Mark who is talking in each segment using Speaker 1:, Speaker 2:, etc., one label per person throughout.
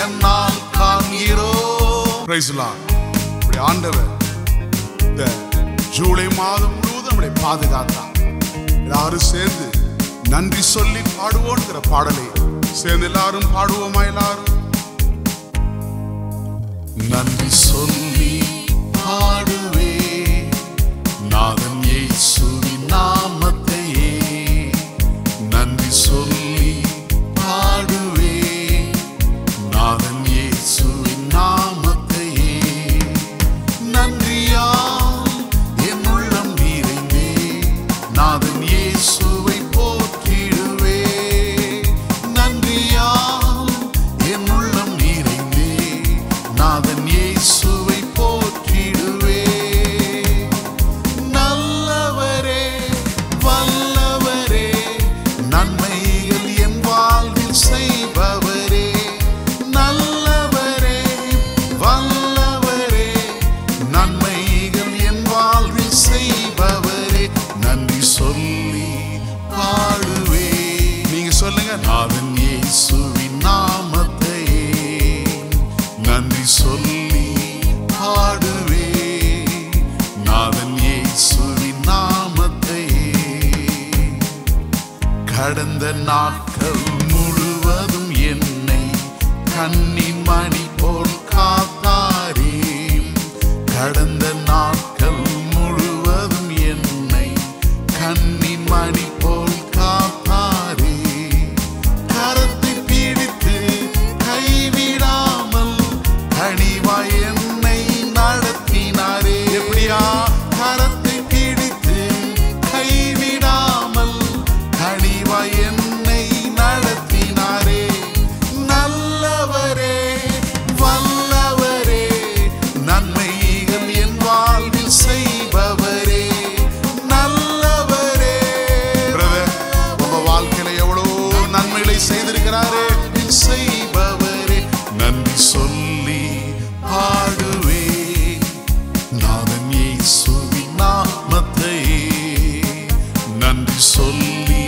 Speaker 1: கண்ணால் காண்கிறோம். Praise the Lord. ஆண்டவர் இந்த ஜூலை மாதம் முழுவதும் நம்மளை பாதுகாத்தார். எல்லாரும் சேர்ந்து நன்றி சொல்லி பாடுவோங்கிற பாடலை சேர்ந்து எல்லாரும் பாடுவோமா? எல்லாரும் நன்றி சொல்லி பாடுவே நாதன் இயேசுவின் நாமத்தையே. நன்றி சொல்லி பாடுவே நாதன் இயேசுவின் நாமத்தையே. நன்றியால் என் உள்ளம் நிறைந்தே நாதன் இயேசுவை போற்றிடுவே. நன்றியால் என் உள்ளம் நிறைந்தே நாதன் இயேசுவை போற்றிடுவே. நல்லவரே வல்லவரே நன்மைகள் என் வாழ்வில் செய்பவரே. நல்லவரே வல்லவரே நன்மைகள் என் வாழ்வில் செய்பவரே. நன்றி சொல்லி பாடுவே. நீங்க சொல்லுங்க, நாதன் இயேசுவின் நாமத்தையே. நன்றி சொல்லி பாடுவே நாதன் இயேசுவின் நாமத்தையே. கடந்த நாட்கள் முழுவதும் என்னை கண்ணின் மணி போல் காத்தாரே. கடந்த நாட்கள் முழுவதும் என்னை கண்ணின் மணி போல் காத்தாரே. கரத்தை பிடித்து கைவிடாமல் கனிவாய் என்னை நடத்தினாரே. எப்படியா? கரத்தை பிடித்து கைவிடாமல் கனிவாய் என்னை நடத்தினாரே. நல்லவரே வல்லவரே நன்மைகள் என் வாழ்வில் செய்பவரே. நல்லவரே. உங்க வாழ்க்கையில எவ்வளவு நன்மைகளை செய்திருக்கிறாரே. செய்பவரே. நன்றி சொல்லி பாடுவே நாதன் இயேசுவின் நாமத்தையே. நன்றி சொல்லி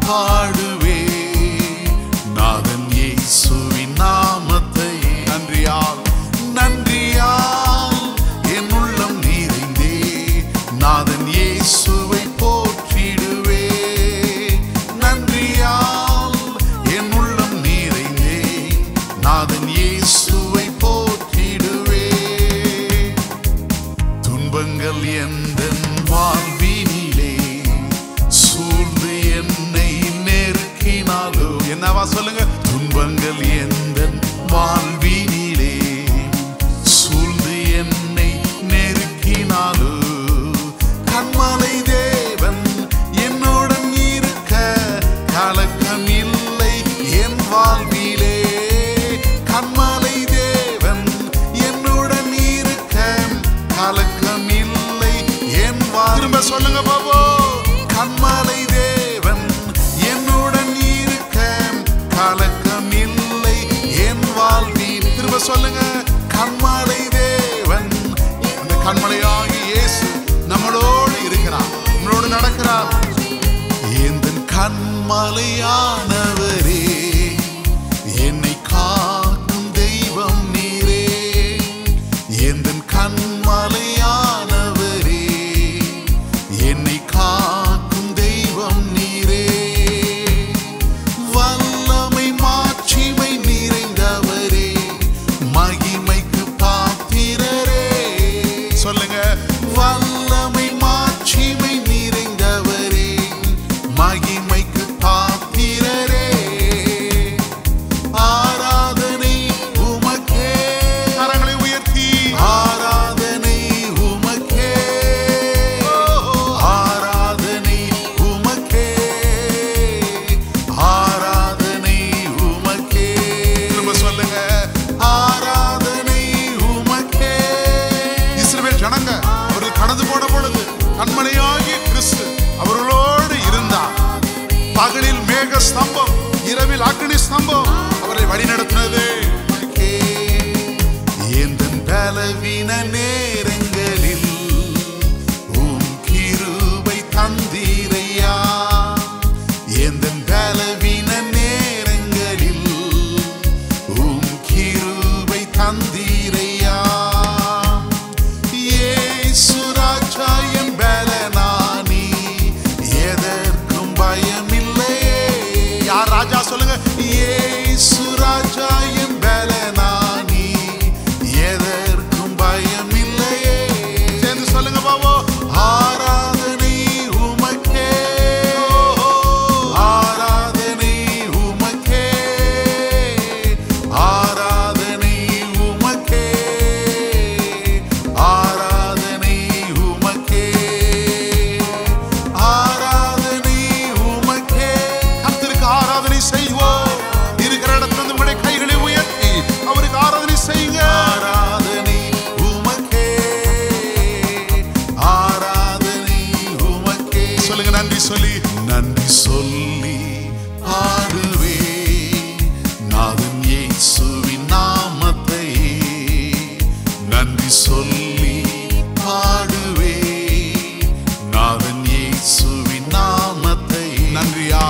Speaker 1: பாடுவே நாதன் இயேசுவின் நாமத்தையே. நன்றியால் நன்றியால் என் உள்ளம் நிறைந்தே நாதன் இயேசுவை போற்றிடுவே. நன்றியால் என் உள்ளம் நிறைந்தே நாதன் இயேசுவை போற்றிடுவே. துன்பங்கள் எந்தன் வாழ்வினிலே சூழ்ந்து என்னை நெருக்கினாலோ. என்னவா சொல்லுங்க? துன்பங்கள் எந்தன் வாழ்வினிலே சூழ்ந்து என்னை நெருக்கினாலோ. கண்மலை தேவன் என்னுடன் இருக்க கலக்கம் இல்லை என் வாழ்விலே. கண்மலை தேவன் என்னுடன் இருக்க கலக்கம் இல்லை என் வாழ்விலே. திரும்ப சொல்லுங்க பாபோ. கண்மலை தேவன் என்னுடன் இருக்க கலக்கம் இல்லை என் வாழ்வில். திரும்ப சொல்லுங்க. கண்மலை தேவன். அந்த கண்மலையாகி இயேசு நம்மளோடு இருக்கிறார், நம்மளோடு நடக்கிறார். எந்தன் கண்மலையானவரே என்னை காக்கும் தெய்வம் நீரே. எந்தன் கண்மலையானவரே என்னை காக்கும் தெய்வம் நீரே. வல்லமை மாட்சிமை நிறைந்தவரே மகிமைக்கு பாத்திரரே. சொல்லுங்க. வல்லமை மாட்சிமை நிறைந்தவரே மகிமைக்கு பாத்திரரே. ஆராதனை உமக்கே. கரங்களை உயர்த்தி ஆராதனை உமக்கே. ஆராதனை உமக்கே. ஆராதனை உமக்கே. திரும்ப சொல்லுங்க. ஆராதனை உமக்கே. இஸ்ரவேல் ஜனங்க அவர்கள் கடந்து போன பொழுது கண்மலையாகிய கிறிஸ்து அவர்களோடு இருந்தார். பகலில் மேக ஸ்தம்பம், இரவில் அக்னி ஸ்தம்பம் அவரை வழிநடத்தினது. எந்தன் பலவீன நேரங்களில் உம் கிருபை தந்தீரையா. எந்தன் பலவீன நேரங்களில் உம் கிருபை ராஜா சொல்லுங்க. இயேசு ராஜா என் பலனானி, எதற்கும் பயம் இல்லையே. சேர்ந்து சொல்லுங்க பாவோ. ஆராதனை உமக்கே, ஆராதனை உமக்கே, ஆராதனை உமக்கே, ஆராதனை உமக்கே, ஆராதனை உமக்கே. கர்த்தருக்கு ஆராதனை செய்வோம். இருக்கிற இடத்துல உங்களுடைய கைகளை உயர்த்தி அவருக்கு ஆராதனை செய்யுங்க. ஆராதனை உமக்கே, ஆராதனை உமக்கே. சொல்லுங்க. நன்றி சொல்லி, நன்றி சொல்லி பாடுவே நாதன் இயேசுவின் நாமத்தை. நன்றி சொல்லி பாடுவே நாதன் இயேசுவின் நாமத்தை. நன்றியா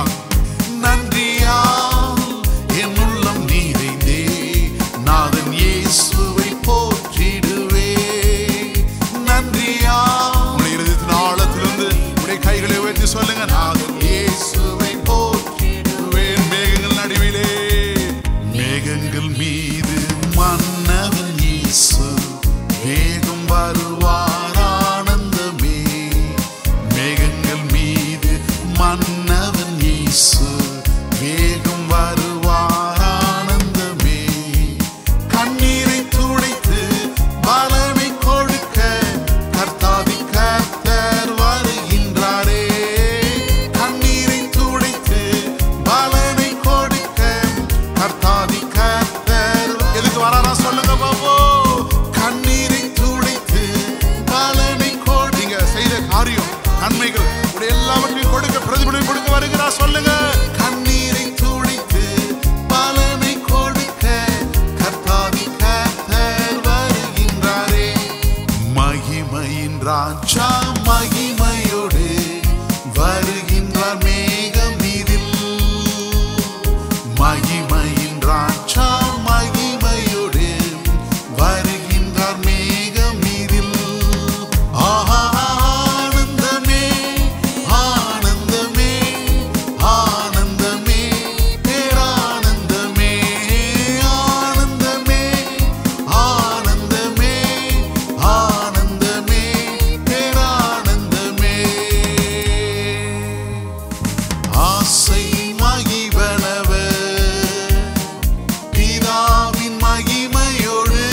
Speaker 1: நன்றியா என் உள்ளம் நிறைந்தே நாதன் இயேசுவை போற்றிடுவே. நன்றியா. உங்களுடைய இருதயத்தின் ஆழத்திலிருந்து உங்களுடைய கைகளை உயர்த்தி சொல்லுங்க. நாதன் இயேசுவை போற்றிடுவேன். மேகங்கள் நடுவிலே, மேகங்கள் மீது மன்னவன் இயேசு வேகம் வருவார் ஆனந்தமே. மேகங்கள் மீது மன்னவன் இயேசு வேகம் வருவார் ஆனந்தமே. கண்ணீரை துடைத்து பலனை கொடுக்க கர்த்தாதி கர்த்தர் வருகின்றாரே. கண்ணீரை துடைத்து பலனை கொடுக்க கர்த்தாதி கர்த்தர் எதுக்கு வராரா சொல்லுங்க பாபோ. கண்ணீரை துடைத்து பலனை கொடுங்க. செய்த காரியம் நன்மைகள் உடைய எல்லாவற்றையும் கொடுக்க பிரதிபலனை கொடுக்க வருகிறா சொல்லுங்க. கண்ணீரை துடைத்து பலனை கொடுக்க கர்த்தாதி கர்த்தர் வருகின்றாரே. மகிமையின் ராஜா மகிமையோடு வருகின்றார் மேகமீதில். மகிமையின் ராஜா மகிமையோடு வருகின்றார் மேகமீதில். ஆனந்தமே ஆனந்தமே ஆனந்தமே பேரானந்தமே. ஆனந்தமே ஆனந்தமே ஆனந்தமே பேரானந்தமே. ஆசை மகிழ்வனவர் பிதாவின் மகிமையோடு.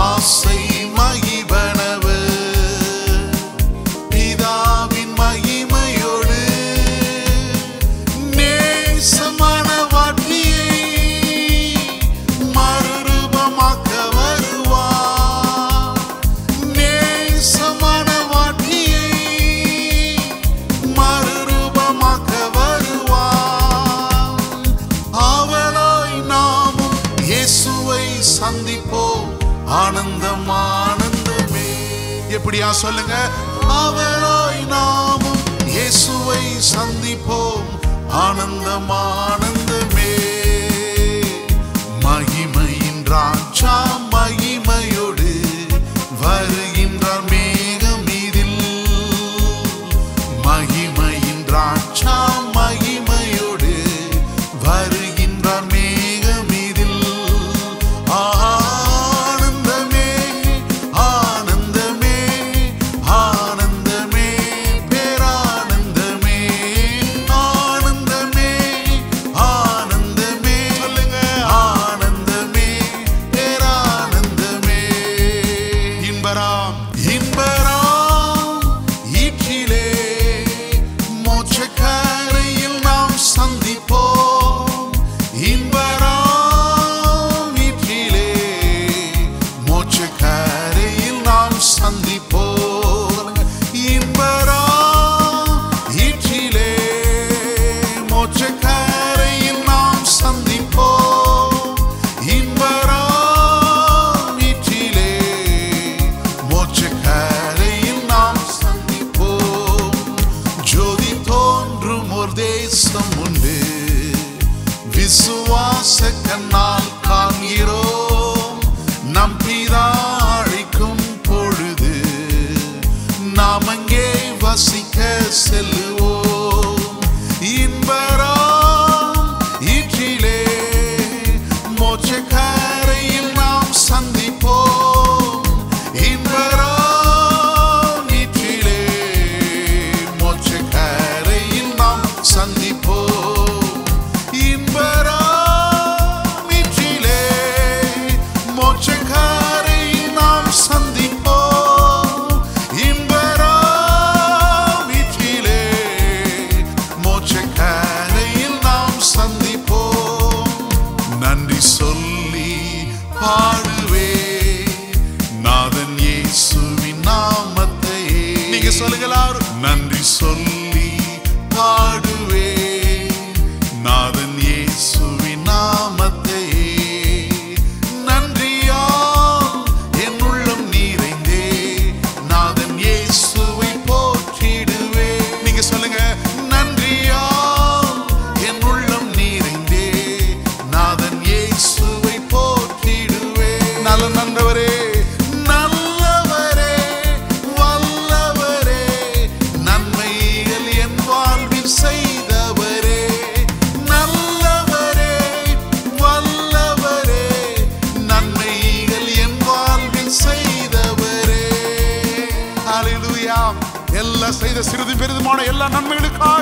Speaker 1: ஆசை மகிழ்வனவர் பிதாவின் மகிமையோடு. நேசமான வாட்டியை மறுரூபமாக்க வருவார். நேசமான வாட்டியை மறுரூபமாக்க வருவார். அவளாய் நாமும் இயேசுவை சந்திப்போம். ஆனந்தம் ஆனந்தமே. எப்படியா சொல்லுங்க. அவளாய் நாமும் இயேசுவை சந்திப்போம். ஆனந்தம் ஆனந்தமே. மகிமையின் ராஜா மகிமையோடு வருகின்றார் மேகமீதில். மகிமையின் ராஜா மகிமையோடு வருகின்றார் மேகமீதில். ஆனந்தமே ஆனந்தமே ஆனந்தமே பேரானந்தமே. ஆனந்தமே ஆனந்தமே சொல்லுங்க. ஆனந்தமே பேரானந்தமே. இன்பராம் இன்பராம் ஈற்றிலே மோட்சக்கரையில் நாம் சந்திப்போம். இன்பராம் ஈற்றிலே மோட்சக்கரையில் நாம் சந்திப்போம். இன்பராம் ஈற்றிலே மோட்சக்கரையில் நாம் சந்திப்போம். இன்பராம் ஈற்றிலே மோட்சக்கரையில் நாம் சந்திப்போம். ஜோதி தோன்றும் ஒரு தேசம் உண்டு, விசுவாச கண்ணால் காண்கிறோம். நம் பிதா அழைக்கும் பொழுது நாம் அங்கே வசிக்க செல்லுவோம். இன்பரா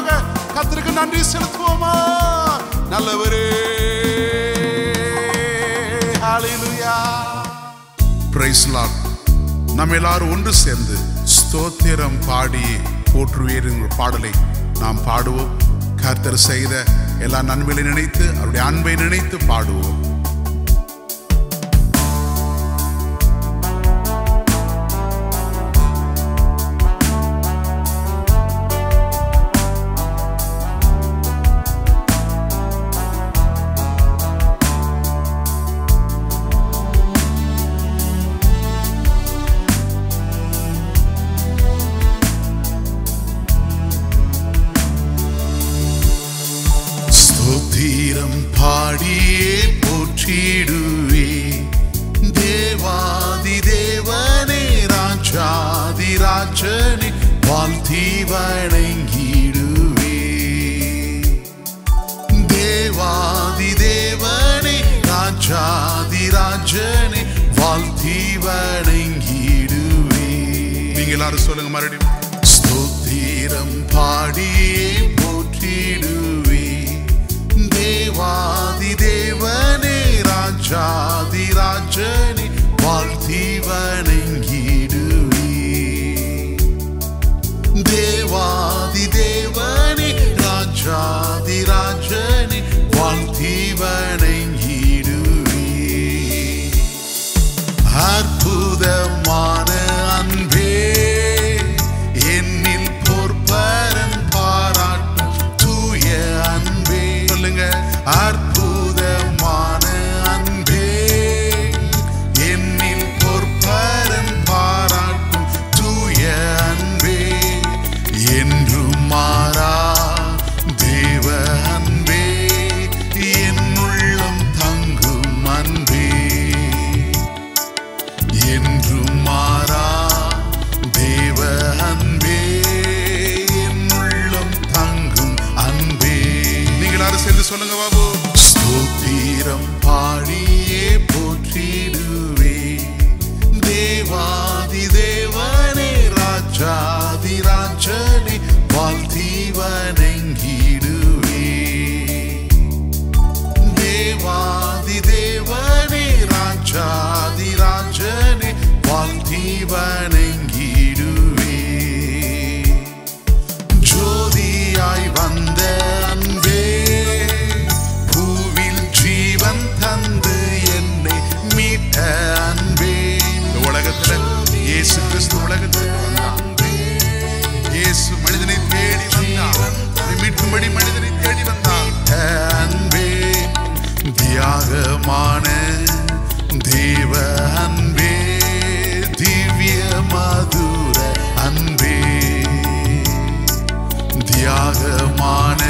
Speaker 1: மூலமாக கர்த்தருக்கு நன்றி செலுத்துவோமா? நல்லவரே. ஹalleluya. Praise Lord. நம்ம எல்லாரும் ஒன்று சேர்ந்து ஸ்தோத்திரம் பாடி போற்றுவீர் என்ற பாடலை நாம் பாடுவோம். கர்த்தர் செய்த எல்லா நன்மைகளை நினைத்து அவருடைய அன்பை நினைத்து பாடுவோம். ஸ்தோத்திரம் பாடியே போற்றிடுவே தேவாதி தேவனே ராஜாதி ராஜனே வாழ்த்தி வணங்கிடுவே. தேவாதி தேவனே ராஜாதி ராஜனே வாழ்த்தி வணங்கிடுவே. நீங்க எல்லாரும் சொல்லுங்க மறுபடியும். ஸ்தோத்திரம் பாடியே போற்றிடுவே தேவாதி தேவனே ராஜாதி ராஜனே வாழ்த்தி வணங்கிடுவே. தேவாதி தேவனே ராஜாதி ராஜனே வாழ்த்தி வணங்கிடுவே. அற்புதமான அன்பே என்னில் பொற்பரன் பாராட்டும் தூய அன்பே. சொல்லுங்க. அற்புதமான அன்பே என்னில் பொற்பரன் பாராட்டும் தூய அன்பே. என்றும் மாறா தேவ அன்பே என்னுள்ளம் தங்கும் அன்பே. என்றும் மாறா தேவ அன்பே என்னுள்ளம் தங்கும் அன்பே. நீங்க எல்லாரும் சேர்ந்து சொல்லுங்க பாபு. ஸ்தோத்திரம் பாடியே போற்றிடுவே தேவாதி தேவனே ராஜாதி ராஜனே வாழ்த்தி வணங்கிடுவே. தேவாதி தேவனே ராஜாதி ராஜனே வாழ்த்தி வணங்கிடுவே. ஜோதியாய் வந்த அன்பே பூவில் ஜீவன் தந்து என்னை மீட்ட அன்பே. இந்த உலகத்துல இயேசு கிறிஸ்து உலகத்துக்கு வந்தான். இயேசு மனிதனை தேடி வந்தான். மீட்கும்படி மனிதனை தேடி வந்தான். அன்பே தியாகமான தேவ அன்பே திவ்ய மதுர அன்பே. தியாகமான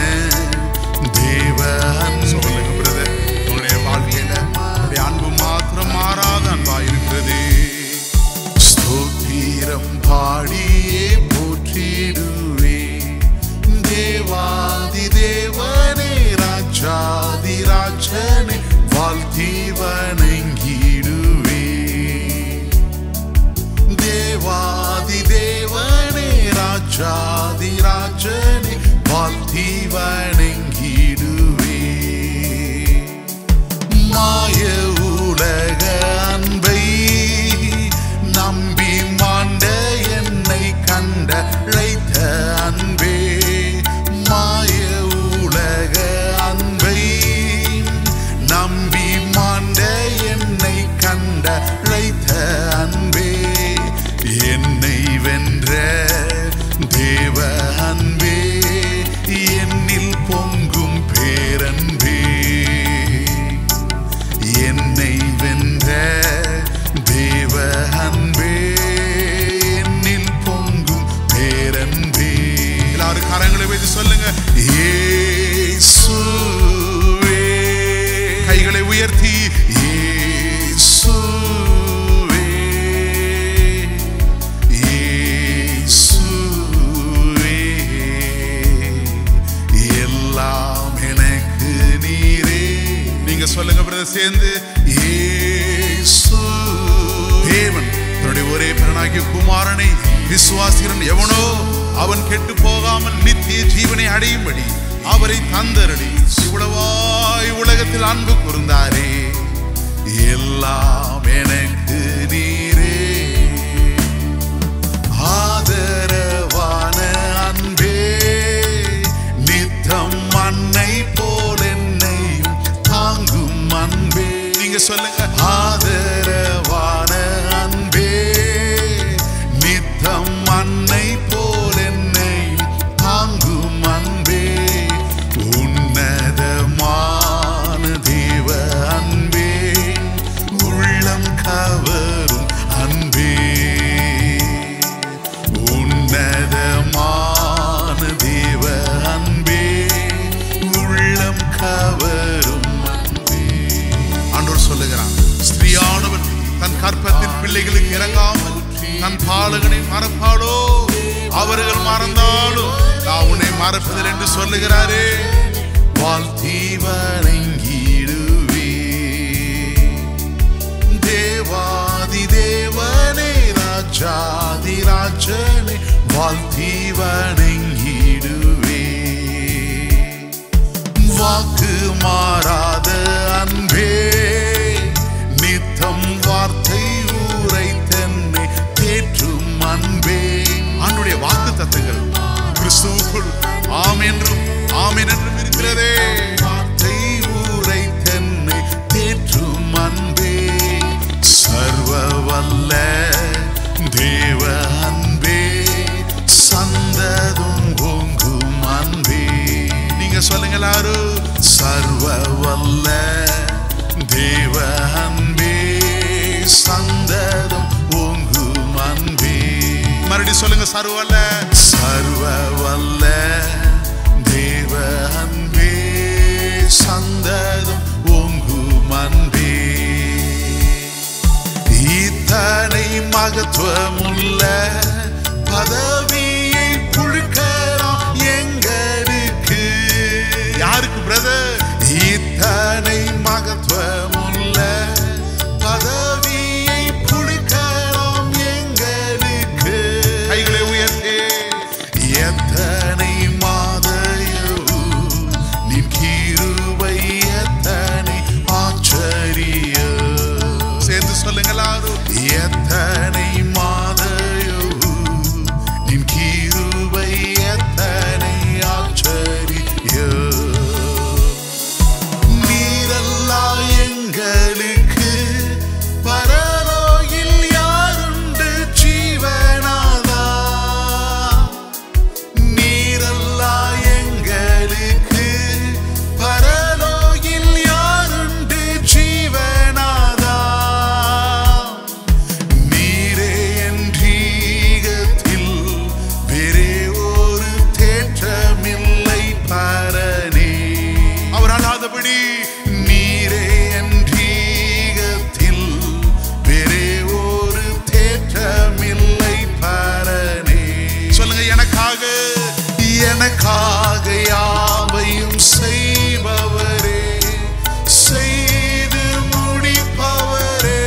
Speaker 1: தேவ அன்பே. சொல்லுங்க பிரதர், உங்களுடைய வாழ்க்கையில உங்களுடைய அன்பு மாத்திரம் மாறாத அன்பா இருக்கிறது. ஸ்தோத்திரம் பாடியே போற்றிடுவே தேவாதி தேவனே ராஜாதி ராஜனே வாழ்த்தி வணங்கிடுவே. தேவாதி தேவனே ராஜாதி ராஜனே வாழ்த்தி வணங்கிடுவே. மாய உலக அன்பை நம்பி மாண்ட என்னை கண்டழைத்த அன்பே. மாய உலக அன்பை நம்பி மாண்ட என்னை கண்டழைத்த அன்பே. என்னை வென்ற தேவ அன்பே என்னில் பொங்கும் பேரன்பே. என்னை வென்ற தேவ அன்பே என்னில் பொங்கும் பேரன்பே. எல்லாரும் கரங்களை வைத்து சொல்லுங்க. இயேசுவே. கைகளை உயர்த்தி இயேசுவே இயேசுவே எல்லாம் எனக்கு நீரே. நீங்க சொல்லுங்க பிரதர் சேர்ந்து. இயேசு தேவன் தன்னுடைய ஒரே பிறனாகிய குமாரனை விசுவாசிக்கிறன் எவனோ அவன் கெட்டு போகாமல் நித்திய ஜீவனை அடையும்படி அவரை தந்தரடி. இவ்வளவாய் உலகத்தில் அன்பு கூர்ந்தாரே, எல்லாம் எனக்கு நீரே. ஆதரவான அன்பே, நித்தம் மண்ணை போல் என்னை தாங்கும் அன்பே. நீங்க சொல்லுங்க. ஆதரவான அன்பே, நித்தம் மண்ணை போல் என்னை தாங்கும் அன்பே. உன்னதமான தேவ அன்பே, உள்ளம் கவரும் அன்பே. உன்னதமான தேவ அன்பே, உள்ளம் கவரும் அன்பே. ஆண்டவர் சொல்லுகிறான், ஸ்திரீயானவன் தன் கற்பத்தின் பிள்ளைகளுக்கு இறங்காமல் தன் பாலகனை மறப்பாளோ? அவர்கள் மறந்தாலும் நான் உன்னை மறப்பதில் என்று சொல்லுகிறாரே. வாழ்த்தி வணங்கிடுவே தேவாதி தேவனே, ராஜாதி ராஜனே, வாழ்த்தி வணங்கிடுவே. வாக்கு மாறாத அன்பே, நித்தம் வார்த்தை உரைத்தன்னை தேற்றும் அன்பே. ஆண்டுடைய வாக்கு தத்தங்கள் கிறிஸ்துவுக்குள் ஆம் என்றும் ஆமென் என்றும் இருக்கிறதே. வார்த்தை உரைத்தன்னை தேற்றும் அன்பே. சர்வ வல்ல தேவ அன்பே, சந்ததும் ஓங்கும் அன்பே. நீங்க சொல்லுங்க எல்லாரும். சர்வ வல்ல தேவ அன்பே, சந்ததும் ஓங்கும் அன்பே. மறுபடியும் சொல்லுங்க. சர்வவல்ல சர்வவல்ல தேவ அன்பே, சந்ததும் ஓங்கும் அன்பே. இத்தனை மகத்துவமுள்ள பதவியை புழுக்கலாம் எங்களுக்கு. யாருக்கு பிரதர்? இத்தனை மகத்துவமுள்ள பதவியை புழுக்கலாம் எங்களுக்கு. கைகளை உயர்த்தே. எத்தனை மாதையோ நின் கிருபை, எத்தனை ஆச்சரியம். சேர்ந்து சொல்லுங்க எல்லாரும். எத்தனை மாதையோ நின் கிருபை, எத்தனை ஆச்சரியம். நீரெல்லாம் எங்களுக்கு பரலோகில் யாருண்டு ஜீவனாதா. நீரெல்லாம் எங்களுக்கு பரலோகில் யாருண்டு ஜீவனாதா. நீரே என் ஜீகத்தில் வேறே ஒரு தேற்றமில்லை பரனே. அவர் அல்லாதபடி நீரே என் ஜீகத்தில் வேறே ஒரு தேற்றமில்லை பரனே. சொல்லுங்க. எனக்காக எனக்காக யாவையும் செய்பவரே, செய்து முடிப்பவரே.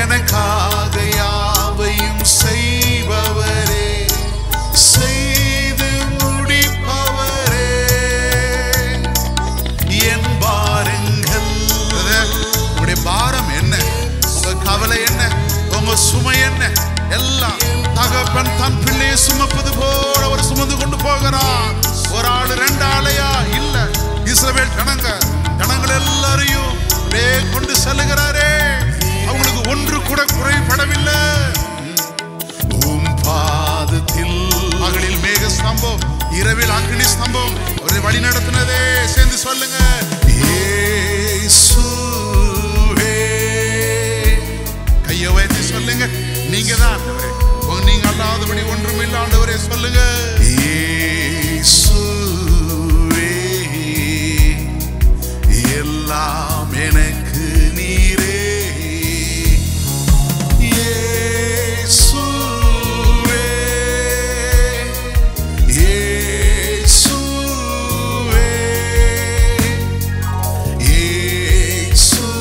Speaker 1: எனக்காக யாவையும் செய்பவரே, செய்து முடிப்பவரே. என் பாரங்கள், உங்களுடைய பாரம் என்ன, உங்க கவலை என்ன, உங்க சுமை என்ன, எல்லாம் தகப்பன் தன் பிள்ளையை சுமப்பது போல அவர் சுமந்து கொண்டு போகிறார். ஒரு ஆளு ரெண்டு ஆளையா இல்ல, இஸ்ரவேல் ஜனங்கள் எல்லாரையும் கொண்டு செல்லுகிறாரே. அவங்களுக்கு ஒன்று கூட குறைபடவில்லை. உம் பாதத்தில் பகலில் மேக ஸ்தம்பம், இரவில் அக்னி ஸ்தம்பம் அவரை வழி நடத்தினதே. சேர்ந்து சொல்லுங்க. இயேசுவே. கையை உயர்த்தி சொல்லுங்க. நீங்க தான் நீங்க அல்லாதபடி ஒன்றும் இல்லை ஆண்டவரே. சொல்லுங்க. இயேசுவே, எல்லாம் எனக்கு நீரே. இயேசுவே, இயேசுவே, இயேசுவே,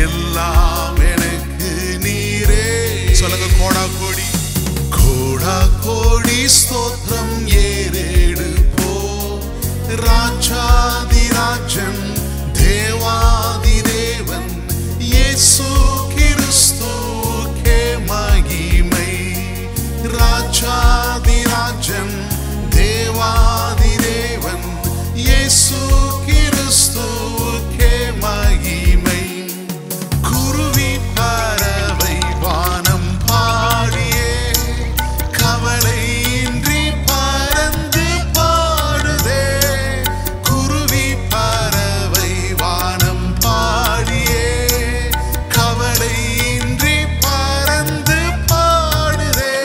Speaker 1: எல்லாம் எனக்கு நீரே. கோடா கோடி ஸ்தோத்திரம் ஏறெடுப்போ ராஜாதிராஜன் தேவாதி தேவன் இயேசு கிறிஸ்துவுக்கே மகிமை ராஜாதிராஜன் தேவாதி தேவன் இயேசு கிறிஸ்துவுக்கே மகிமை குருவி பறவை வானம் பாடியே கவலையின்றி பறந்து பாடுதே குருவி பறவை வானம் பாடியே கவலையின்றி பறந்து பாடுதே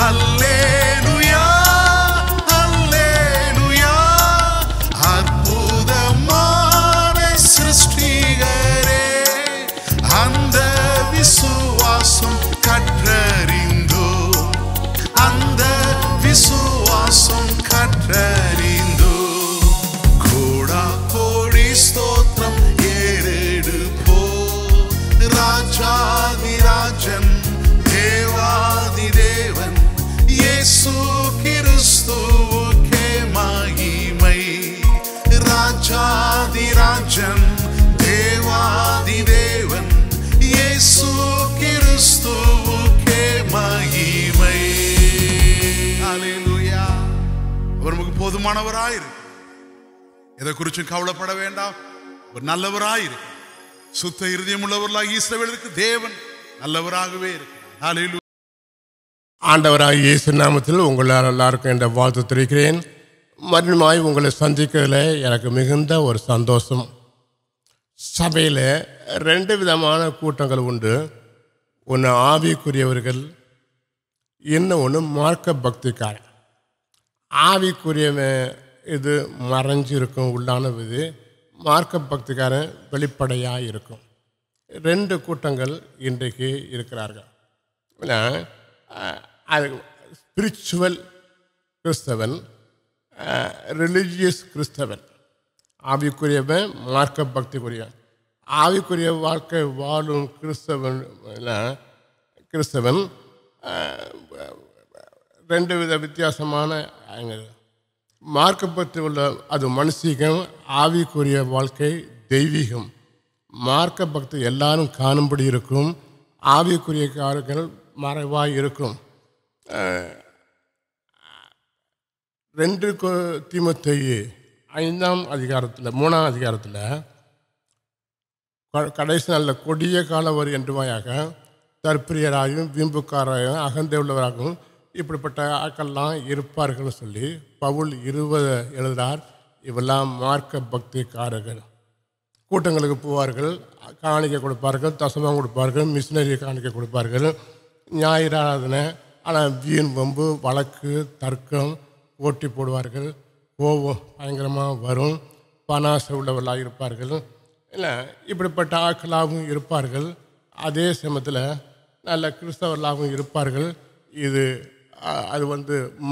Speaker 1: அல்லேலூயா அல்லேலூயா அற்புதமான சிருஷ்டிகரே அந்த விசுவாசம் கற்றறிந்தோம் அந்த விசுவாசம் கற்றறிந்தோம் கோடா கோடி ஸ்தோத்திரம் ஏறெடுப்போ ராஜாதிராஜன் தேவாதி தேவன் இயேசு கிறிஸ்துவுக்கே மகிமை ராஜாதிராஜன் தேவாதி தேவன் இயேசு கிறிஸ்துவுக்கே மகிமை அல்லேலூயா அவர் நமக்கு போதுமானவராயிரு எதை குறிச்சும் கவலைப்பட வேண்டாம் ஒரு நல்லவராயிரு சுத்த இருதயம் உள்ளவர்களாக இஸ்ரவேலுக்கு தேவன் நல்லவராகவே இருக்கிறார் அல்லேலூயா
Speaker 2: ஆண்டவராகிய இயேசு நாமத்தில் உங்கள் எல்லாருக்கும் என்ற வாழ்த்து தெரிவிக்கிறேன். மறுபடியும் உங்களை சந்திக்கிறதுல எனக்கு மிகுந்த ஒரு சந்தோஷம். சபையில் 2 விதமான கூட்டங்கள் உண்டு. ஒன்று ஆவிக்குரியவர்கள், இன்னொன்று மார்க்க பக்திக்காரன். ஆவிக்குரியவன் இது மறைஞ்சிருக்கும் உள்ளான இது, மார்க்க பக்திக்காரன் வெளிப்படையாக இருக்கும். 2 கூட்டங்கள் இன்றைக்கு இருக்கிறார்கள். அது ஸ்பிரிச்சுவல் கிறிஸ்தவன், ரிலிஜியஸ் கிறிஸ்தவன். ஆவிக்குரியவன், மார்க்க பக்திக்குரியவன். ஆவிக்குரிய வாழ்க்கை வாழும் கிறிஸ்தவன் 2 வித வித்தியாசமான மார்க்க பக்தி உள்ள அது மனுஷீகம், ஆவிக்குரிய வாழ்க்கை தெய்வீகம். மார்க்க பக்தி எல்லாரும் காணும்படி இருக்கும், ஆவிக்குரிய காரர்கள் மறைவாய் இருக்கும். 2 தீமோத்தேயு 5ஆம் அதிகாரத்தில் 3ஆம் அதிகாரத்தில் கடைசி நாளில் கொடிய காலம் வரும் என்றுமாயாக தற்பிரியராகவும் வீம்புக்காராகவும் அகந்தை உள்ளவராகவும் இப்படிப்பட்ட ஆட்கள்லாம் இருப்பார்கள்னு சொல்லி பவுல் 20 எழுதுகிறார். இவெல்லாம் மார்க்க பக்திக்காரர்கள். கூட்டங்களுக்கு போவார்கள், காணிக்கை கொடுப்பார்கள், தசமம் கொடுப்பார்கள், மிஷினரி காணிக்கை கொடுப்பார்கள், ஞாயிறு ஆராதனை. ஆனால் வீண் வம்பு, வழக்கு, தர்க்கம், போட்டி போடுவார்கள், கோபம் பயங்கரமாக வரும், பணாசை உள்ளவர்களாக இருப்பார்கள். இல்லை இப்படிப்பட்ட ஆட்களாகவும் இருப்பார்கள். அதே சமயத்தில் நல்ல கிறிஸ்தவர்களாகவும் இருப்பார்கள். அது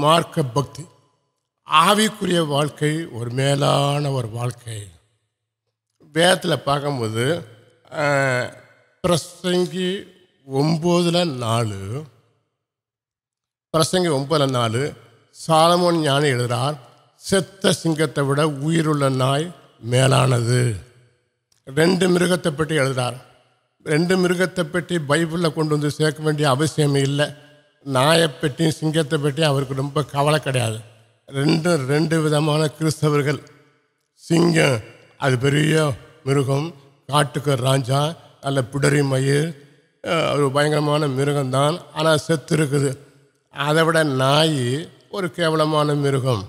Speaker 2: மார்க்க பக்தி. ஆவிக்குரிய வாழ்க்கை ஒரு மேலான ஒரு வாழ்க்கை. வேதத்தில் பார்க்கும்போது பிரசங்கி 9:4 சாலமோன் ஞானி எழுதுகிறார், செத்த சிங்கத்தை விட உயிருள்ள நாய் மேலானது. 2 மிருகத்தை பற்றி எழுதுகிறார். 2 மிருகத்தை பற்றி பைபிளில் கொண்டு வந்து சேர்க்க வேண்டிய அவசியமே இல்லை. நாயை பற்றியும் சிங்கத்தை பற்றி அவருக்கு ரொம்ப கவலை கிடையாது. 2 விதமான கிறிஸ்தவர்கள். சிங்கம் அது பெரிய மிருகம், காட்டுக்கு ராஜா, நல்ல பிடரி மயிர், ஒரு பயங்கரமான மிருகம்தான். ஆனால் செத்து இருக்குது. அதை விட நாய் ஒரு கேவலமான மிருகம்.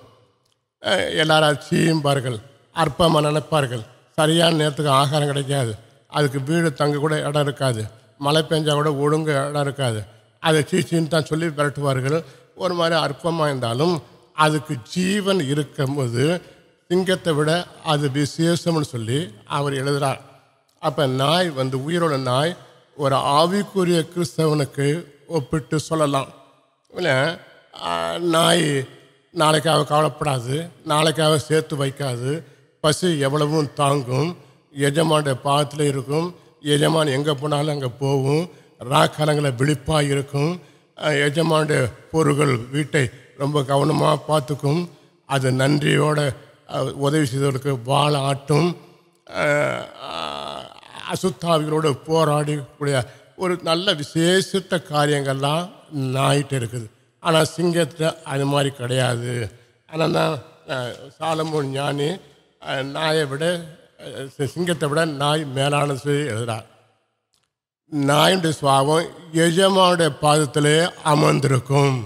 Speaker 2: எல்லாரும் சீம்பார்கள், அற்பமாக நினைப்பார்கள். சரியான நேரத்துக்கு ஆகாரம் கிடைக்காது, அதுக்கு வீடு தங்க கூட இடம் இருக்காது, மழை பெஞ்சா கூட ஒழுங்கு இடம் இருக்காது. அதை சீச்சின்னு தான் சொல்லி விரட்டுவார்கள். ஒரு மாதிரி அற்பமாக இருந்தாலும் அதுக்கு ஜீவன் இருக்கும்போது சிங்கத்தை விட அது விசேஷம்னு சொல்லி அவர் எழுதுகிறார். அப்போ நாய் உயிரோட நாய் ஒரு ஆவிக்குரிய கிறிஸ்தவனுக்கு ஒப்பிட்டு சொல்லலாம். இல்லை, நாய் நாளைக்காக கவலைப்படாது, நாளைக்காக சேர்த்து வைக்காது, பசி எவ்வளவும் தாங்கும், எஜமானுடைய பாகத்தில் இருக்கும், எஜமான் எங்கே போனாலும் அங்கே போகும், ராக்காலங்களை விழிப்பாக இருக்கும், எஜமானுடைய பொருள்கள் வீட்டை ரொம்ப கவனமாக பார்த்துக்கும். அது நன்றியோடு உதவி செய்தவர்களுக்கு வாழ ஆட்டும். அசுத்தாவிகளோடு போராடக்கூடிய ஒரு நல்ல விசேஷித்த காரியங்கள்லாம் நாயிட்டு இருக்குது. ஆனால் சிங்கத்தில் அது மாதிரி கிடையாது. ஆனால் தான் சாலமோன் ஞானி நாயை விட சிங்கத்தை விட நாய் மேலானது எழுதுகிறார். நாயுடைய சுவாபம் எஜமானுடைய பாதத்திலே அமர்ந்திருக்கும்,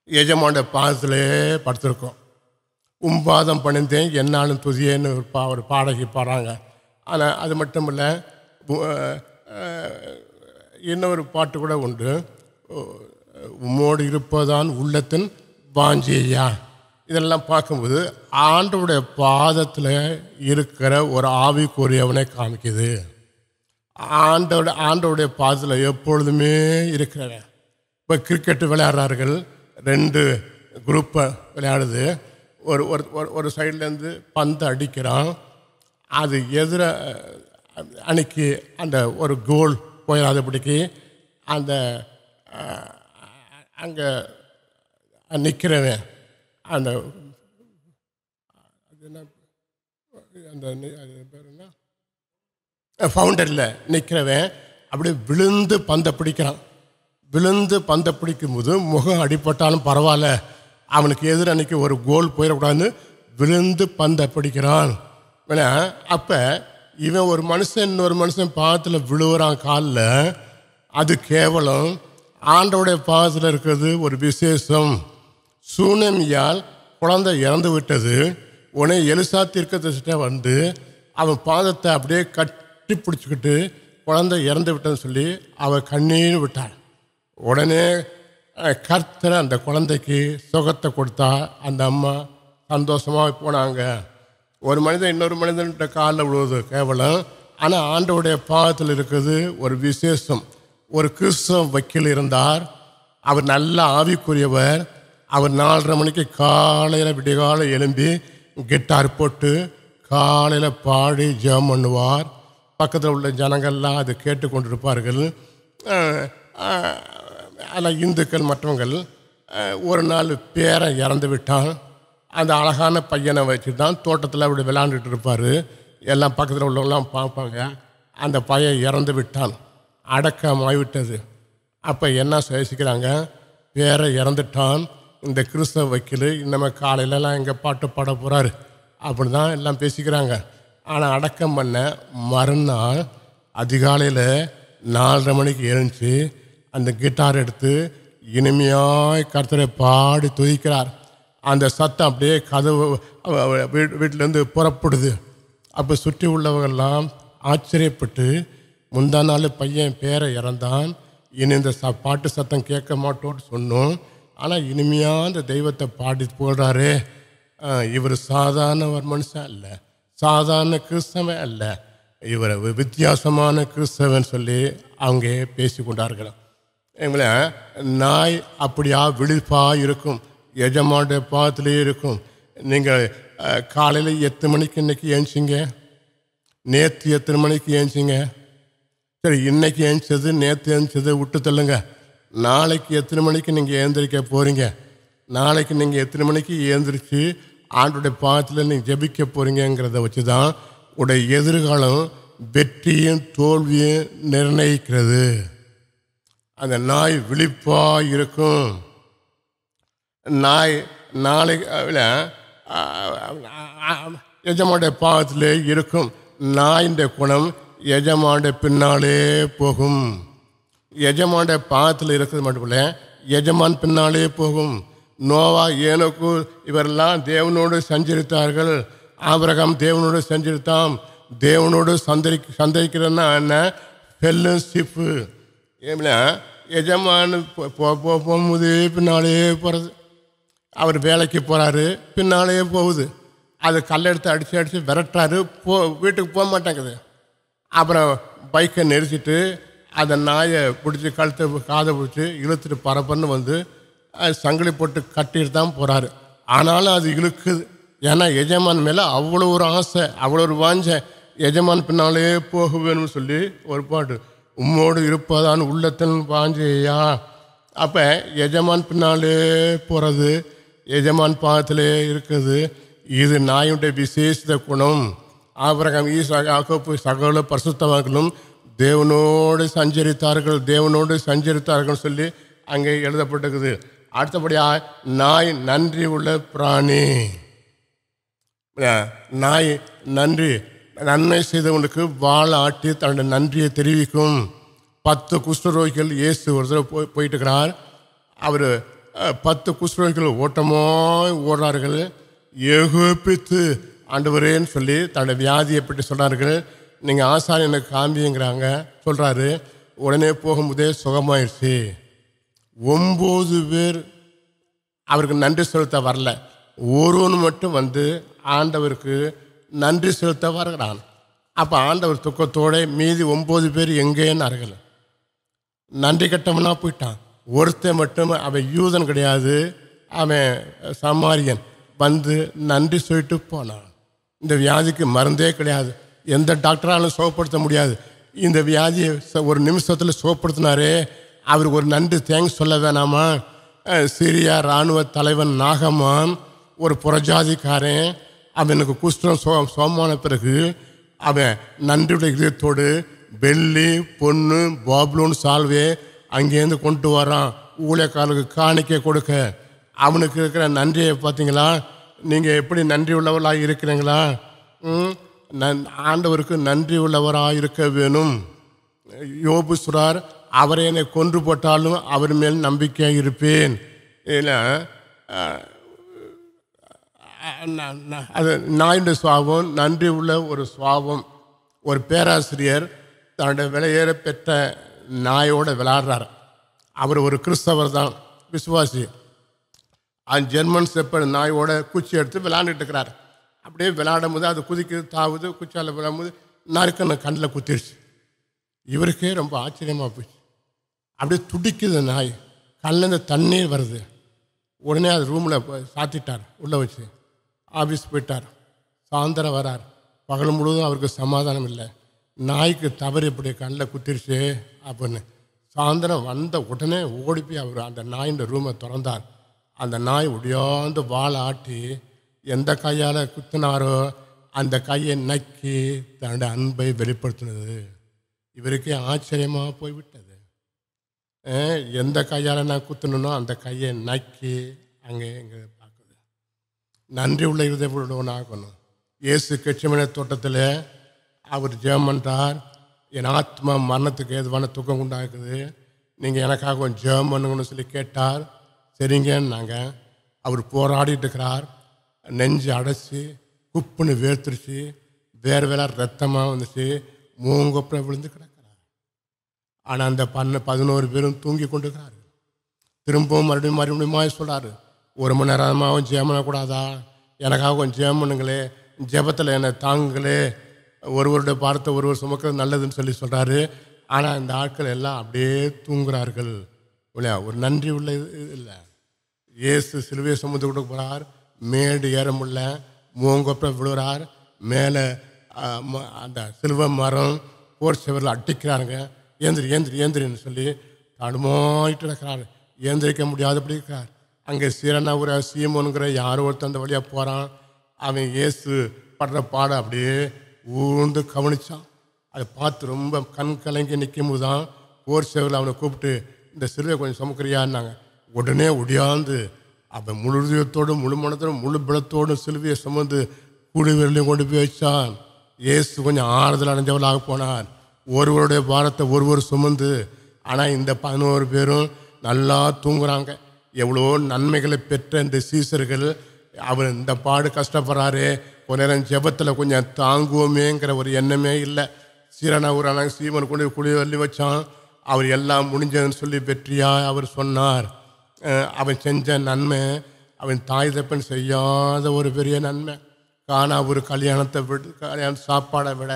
Speaker 2: எஜமானுடைய பாதத்திலே படுத்திருக்கும். உம்பாதம் பணிந்தேன் என்னாலும் துதியேன்னு ஒரு பாடகி பாடுறாங்க. ஆனால் அது மட்டும் இல்லை, இன்னொரு பாட்டு கூட உண்டு, உம்மோடு இருப்பதான் உள்ளத்தின் வாஞ்சியா. இதெல்லாம் பார்க்கும்போது ஆண்டவருடைய பாதத்தில் இருக்கிற ஒரு ஆவிக்குரியவனை காமிக்குது. ஆண்டவருடைய பாதத்தில் எப்பொழுதுமே இருக்கிறவன். இப்போ கிரிக்கெட்டு விளையாடுறார்கள், 2 குரூப்பை விளையாடுது. ஒரு சைட்லேருந்து பந்து அடிக்கிறான், அது எதிர அன்னைக்கு அந்த ஒரு கோல் போயிடாதபடிக்கு அந்த அங்கே நிற்கிறவன் அந்த பேர் என்ன, ஃபவுண்டரில் நிற்கிறவன் அப்படியே விழுந்து பந்தை பிடிக்கிறான். விழுந்து பந்தை பிடிக்கும்போது முகம் அடிப்பட்டாலும் பரவாயில்ல, அவனுக்கு எதிர அன்னைக்கு ஒரு கோல் போயிடக்கூடாதுன்னு விழுந்து பந்தை பிடிக்கிறான். ஏன்னா அப்போ இவன் ஒரு மனுஷன் இன்னொரு மனுஷன் பாதத்தில் விழுவுறான் காலில், அது கேவலம். ஆண்டோடைய பாதத்தில் இருக்கிறது ஒரு விசேஷம். சூனமியால் குழந்தை இறந்து விட்டது. உடனே எலிசா தீர்க்கதரிசிட்ட வந்து அவன் பாதத்தை அப்படியே கட்டி பிடிச்சிக்கிட்டு குழந்தை இறந்து விட்டதுன்னு சொல்லி அவன் கண்ணீர் விட்டாள். உடனே கர்த்தர் அந்த குழந்தைக்கு சுகத்தை கொடுத்தா. அந்த அம்மா சந்தோஷமாக போனாங்க. ஒரு மனிதன் இன்னொரு மனிதன்கிட்ட காலில் விழுவது கேவலம், ஆனால் ஆண்டவருடைய பாதத்தில் இருக்கிறது ஒரு விசேஷம். ஒரு கிறிஸ்தவ வக்கீல் இருந்தார், அவர் நல்ல ஆவிக்குரியவர். அவர் 4:30 மணிக்கு காலையில் விடிகாலை எழும்பி கிட்டார் போட்டு காலையில் பாடி ஜெபம் பண்ணுவார். பக்கத்தில் உள்ள ஜனங்கள்லாம் அதை கேட்டுக்கொண்டிருப்பார்கள். அதில் இந்துக்கள் மற்றவங்கள். ஒரு நாள் பேரன் இறந்து விட்டான். அந்த அழகான பையனை வச்சு தான் தோட்டத்தில் அப்படி விளையாண்டுட்டு இருப்பார். எல்லாம் பக்கத்தில் உள்ளவங்களாம் பார்ப்பாங்க. அந்த பையன் இறந்து விட்டான், அடக்கமாகிவிட்டது. அப்போ என்ன யோசிக்கிறாங்க, பேரை இறந்துட்டான், இந்த கிறிஸ்தவ வக்கீல் இன்னமே காலையிலலாம் எங்கள் பாட்டு பாட போகிறாரு அப்படி தான் எல்லாம் பேசிக்கிறாங்க. ஆனால் அடக்கம் பண்ண மறுநாள் அதிகாலையில் 4:30 மணிக்கு எழுந்துச்சு அந்த கிட்டார் எடுத்து இனிமையாய் கர்த்தரை பாடி துதிக்கிறார். அந்த சத்தம் அப்படியே கதவு வீட்டிலேருந்து புறப்படுது. அப்போ சுற்றி உள்ளவங்கெல்லாம் ஆச்சரியப்பட்டு, முந்தா நாள் பையன் பேரை இறந்தான், இனி இந்த பாட்டு சத்தம் கேட்க மாட்டோன்னு சொன்னோம், ஆனால் இனிமையாக அந்த தெய்வத்தை பாடி போடுறாரு. இவர் சாதாரண ஒரு மனுஷன் அல்ல, சாதாரண கிறிஸ்தவன் அல்ல, இவர் வித்தியாசமான கிறிஸ்தவன் சொல்லி அவங்க பேசி கொண்டார்கள். எங்களை நாய் அப்படியா விழிப்பாக இருக்கும், எஜமானுடைய பாதத்திலே இருக்கும். நீங்கள் காலையில் எத்தனை மணிக்கு இன்றைக்கி ஏஞ்சிங்க, நேற்று எத்தனை மணிக்கு ஏஞ்சிங்க, சரி இன்றைக்கி ஏஞ்சது நேற்று ஏஞ்சது விட்டு தள்ளுங்க. நாளைக்கு எத்தனை மணிக்கு நீங்கள் ஏந்திரிக்க போகிறீங்க, நாளைக்கு நீங்கள் எத்தனை மணிக்கு ஏந்திரிச்சு ஆண்டுடைய பாதத்தில் நீங்கள் ஜெபிக்க போகிறீங்கிறத வச்சு தான் உடைய எதிர்காலம் வெற்றியும் தோல்வியும் நிர்ணயிக்கிறது. அந்த நாய் விழிப்பாக இருக்கும். நாய் நாளைக்கு எஜமானுடைய பாதத்திலே இருக்கும். நாயின் குணம் எஜமானுடைய பின்னாலே போகும். எஜமானுடைய பாதத்தில் இருக்கிறது மட்டும் இல்லை, எஜமான் பின்னாலே போகும். நோவா ஏனோக்கு இவரெல்லாம் தேவனோடு சஞ்சரித்தார்கள். ஆபிரகாம் தேவனோடு சஞ்சரித்தான். தேவனோடு சந்தரிக்கிறன்னா என்ன, ஃபெல்லோஷிப்பு. ஏன்னா எஜமான் போகும்போது பின்னாலே போகிறது. அவர் வேலைக்கு போகிறாரு, பின்னாலே போகுது. அது கல்லெடுத்து அடித்து விரட்டுறாரு, வீட்டுக்கு போக மாட்டேங்குது. அப்புறம் பைக்கை நெரிச்சிட்டு அந்த நாயை பிடிச்சி கழுத்தை காதை பிடிச்சி இழுத்துட்டு பரப்பன்னு வந்து சங்கிலி போட்டு கட்டிட்டு தான் போகிறாரு. ஆனாலும் அது இழுக்குது. ஏன்னா எஜமான் மேலே அவ்வளோ ஒரு ஆசை, அவ்வளோ ஒரு வாஞ்ச, எஜமான் பின்னாலே போக வேணும்னு சொல்லி ஒரு பாட்டு, உம்மோடு இருப்பதான் உள்ளத்தின் வாஞ்சையா. அப்போ எஜமான் பின்னாலே போகிறது, எஜமான் பாகத்திலே இருக்குது. இது நாயுடைய விசேஷ குணம். ஆபிரகாம், ஈசாக்கு, யாக்கோபு சகல பரிசுத்தவான்களும் தேவனோடு சஞ்சரித்தார்கள் சொல்லி அங்கே எழுதப்பட்டிருக்குது. அடுத்தபடியாக நாய் நன்றி உள்ள பிராணி. நாய் நன்மை செய்தவனுக்கு வாழ ஆட்டி தன்னுடைய நன்றியை தெரிவிக்கும். 10 குஷ்டரோகிகள் இயேசு ஒரு தடவை போயிட்டு இருக்கிறார். அவர் 10 குஷ்டரோகிகள் ஓட்டமாய் ஓடுறார்கள். ஏகோபித்து ஆண்டவரேன்னு சொல்லி தன்னுடைய வியாதியை பற்றி சொல்கிறார்கள். நீங்கள் ஆசாரியனுக்கு காம்பிங்கிறாங்க சொல்கிறாரு. உடனே போகும்போதே சுகமாயிடுச்சு. 9 பேர் அவருக்கு நன்றி செலுத்த வரல. ஒருவன் மட்டும் வந்து ஆண்டவருக்கு நன்றி செலுத்த வருகிறான். அப்போ ஆண்டவர் துக்கத்தோடு மீதி 9 பேர் எங்கேன்னார்கள். நன்றி கட்டவனா போயிட்டான். ஒருத்தன் மட்டும், அவன் யூதன் கிடையாது, அவன் சமாரியன், வந்து நன்றி சொல்லிட்டு போனான். இந்த வியாதிக்கு மருந்தே கிடையாது, எந்த டாக்டராலும் சுகப்படுத்த முடியாது. இந்த வியாதியை ஒரு நிமிஷத்தில் சுகப்படுத்தினாரே, அவருக்கு ஒரு நன்றி தேங்க்ஸ் சொல்ல வேணாமா? சிரியா இராணுவ தலைவன் நாகமான் ஒரு புறஜாதிக்காரன், அவனுக்கு குஷ்டம் சோமான பிறகு அவன் நன்றியுடைய இதயத்தோடு வெள்ளி பொண்ணு பாப்லூன் சால்வே அங்கேருந்து கொண்டு வரான் ஊழியக்காரருக்கு காணிக்கை கொடுக்க. அவனுக்கு இருக்கிற நன்றியை பார்த்தீங்களா? நீங்கள் எப்படி நன்றி உள்ளவர்களாக இருக்கிறீங்களா? ஆண்டவருக்கு நன்றி உள்ளவராக இருக்க வேணும். யோபு சொல்றார், அவரை என்னை கொன்று போட்டாலும் அவர் மேல் நம்பிக்கையாக இருப்பேன். இல்லை, அது நாயுடைய சுவாபம், நன்றி உள்ள ஒரு சுவாபம். ஒரு பேராசிரியர் தன்னுடைய விலையேற பெற்ற நாயோடு விளையாடுறார். அவர் ஒரு கிறிஸ்தவர் தான், விசுவாசி. அந்த ஜெர்மன் செப்பர் நாயோட குச்சி எடுத்து விளையாண்டுட்டு இருக்கிறார். அப்படியே விளையாடும் போது அது குதிக்குது, தாவுது. குச்சியால் விளையாடும்போது நறுக்கன்னு கண்ணில் குத்திடுச்சு. இவருக்கே ரொம்ப ஆச்சரியமாக போச்சு. அப்படியே துடிக்குது நாய், கண்ணிலேருந்து தண்ணீர் வருது. உடனே அது ரூமில் சாத்திட்டார், உள்ளே வச்சு ஆஃபீஸ் போயிட்டார். சாயந்தரம் வரார். பகல் முழுவதும் அவருக்கு சமாதானம் இல்லை. நாய்க்கு தவறு இப்படி கண்ணில் குத்திருச்சு அப்படின்னு. சாயந்தரம் வந்த உடனே ஓடி போய் அவர் அந்த நாயின் ரூமை திறந்தார். அந்த நாய் ஒடியாந்து வாழை ஆட்டி எந்த கையால் குத்தினாரோ அந்த கையை நக்கி தன்னுடைய அன்பை வெளிப்படுத்தினது. இவருக்கே ஆச்சரியமாக போய்விட்டது. எந்த கையால் நான் குத்தணுனோ அந்த கையை நக்கி அங்கே இங்கே பார்க்குது. நன்றி உள்ள இருதயமுள்ளவனாகணும். இயேசு கெட்செமனே தோட்டத்தில் அவர் ஜெபம் பண்ணுறார். என் ஆத்மா மரணத்துக்கு ஏதுவான துக்கம் உண்டாக்குது, நீங்கள் எனக்காக கொஞ்சம் ஜெபம் பண்ணுங்கன்னு சொல்லி கேட்டார். சரிங்கன்னாங்க. அவர் போராடிட்டு இருக்கிறார். நெஞ்சு அடைச்சி குப்புன்னு வேர்த்துருச்சு, வேர்வேலாம் ரத்தமாக வந்துச்சு, மூங்கப்புறம் விழுந்து கிடக்கிறார். ஆனால் அந்த 11 பேரும் தூங்கி கொண்டு இருக்கிறாரு. திரும்பவும் மறுபடியும் சொல்கிறாரு, 1 மணி நேரமாகவும் ஜெபம் பண்ணக்கூடாதா? எனக்காக கொஞ்சம் ஜெபம் பண்ணுங்களே, ஜெபத்தில் என்னை தாங்குங்களே, ஒருவருடைய பாரத்தை ஒருவர் சுமக்கிறது நல்லதுன்னு சொல்லி சொல்கிறாரு. ஆனால் இந்த ஆட்கள் எல்லாம் அப்படியே தூங்குறார்கள். இல்லையா? ஒரு நன்றி உள்ள இல்லை. இயேசு சிலுவையை சுமந்து கொடுக்க போகிறார். மேடு ஏற முடியல, மூங்கப்ப விழுகிறார். மேலே அந்த சிலுவை மரம் போர் செவரில் அட்டிக்கிறாருங்க. ஏந்திரின்னு சொல்லி தடுமாயிட்டு இருக்கிறார். ஏந்திரிக்க முடியாதபடி இருக்கிறார். அங்கே சீரனா ஒரு சீமோனுங்கிற யாரோ ஒருத்தர் அந்த வழியாக போகிறான். அவன் இயேசு படுற பாட அப்படியே ஊர்ந்து கவனித்தான். அதை பார்த்து ரொம்ப கண் கலங்கி நிற்கும் போது தான் போர் செவரில் அவனை கூப்பிட்டு, இந்த சிலுவை கொஞ்சம் சுமக்கிறியான்னாங்க. உடனே ஒடியாந்து அவன் முழு இதயத்தோடும் முழு மனத்தோடும் முழு பலத்தோடும் சிலுவையை சுமந்து கூடி விரலையும் கொண்டு போய் வச்சான். இயேசு கொஞ்சம் ஆறுதல் அடைஞ்சவளாக போனார். ஒருவருடைய பாரத்தை ஒருவர் சுமந்து. ஆனால் இந்த 11 பேரும் நல்லா தூங்குறாங்க. எவ்வளோ நன்மைகளை பெற்ற இந்த சீசர்கள் அவர் இந்த பாடு கஷ்டப்படுறாரு, கொஞ்ச நேரம் ஜெபத்தில் கொஞ்சம் தாங்குவோமேங்கிற ஒரு எண்ணமே இல்லை. சீரனா ஊரான சீமன் கொண்டு குழி வள்ளி வச்சான். அவர் எல்லாம் முடிஞ்சதுன்னு சொல்லி வெற்றியாக அவர் சொன்னார். அவன் செஞ்ச நன்மை அவன் தாய் தப்பன் செய்யாத ஒரு பெரிய நன்மை. காணா ஒரு கல்யாணத்தை கல்யாண சாப்பாடை விட,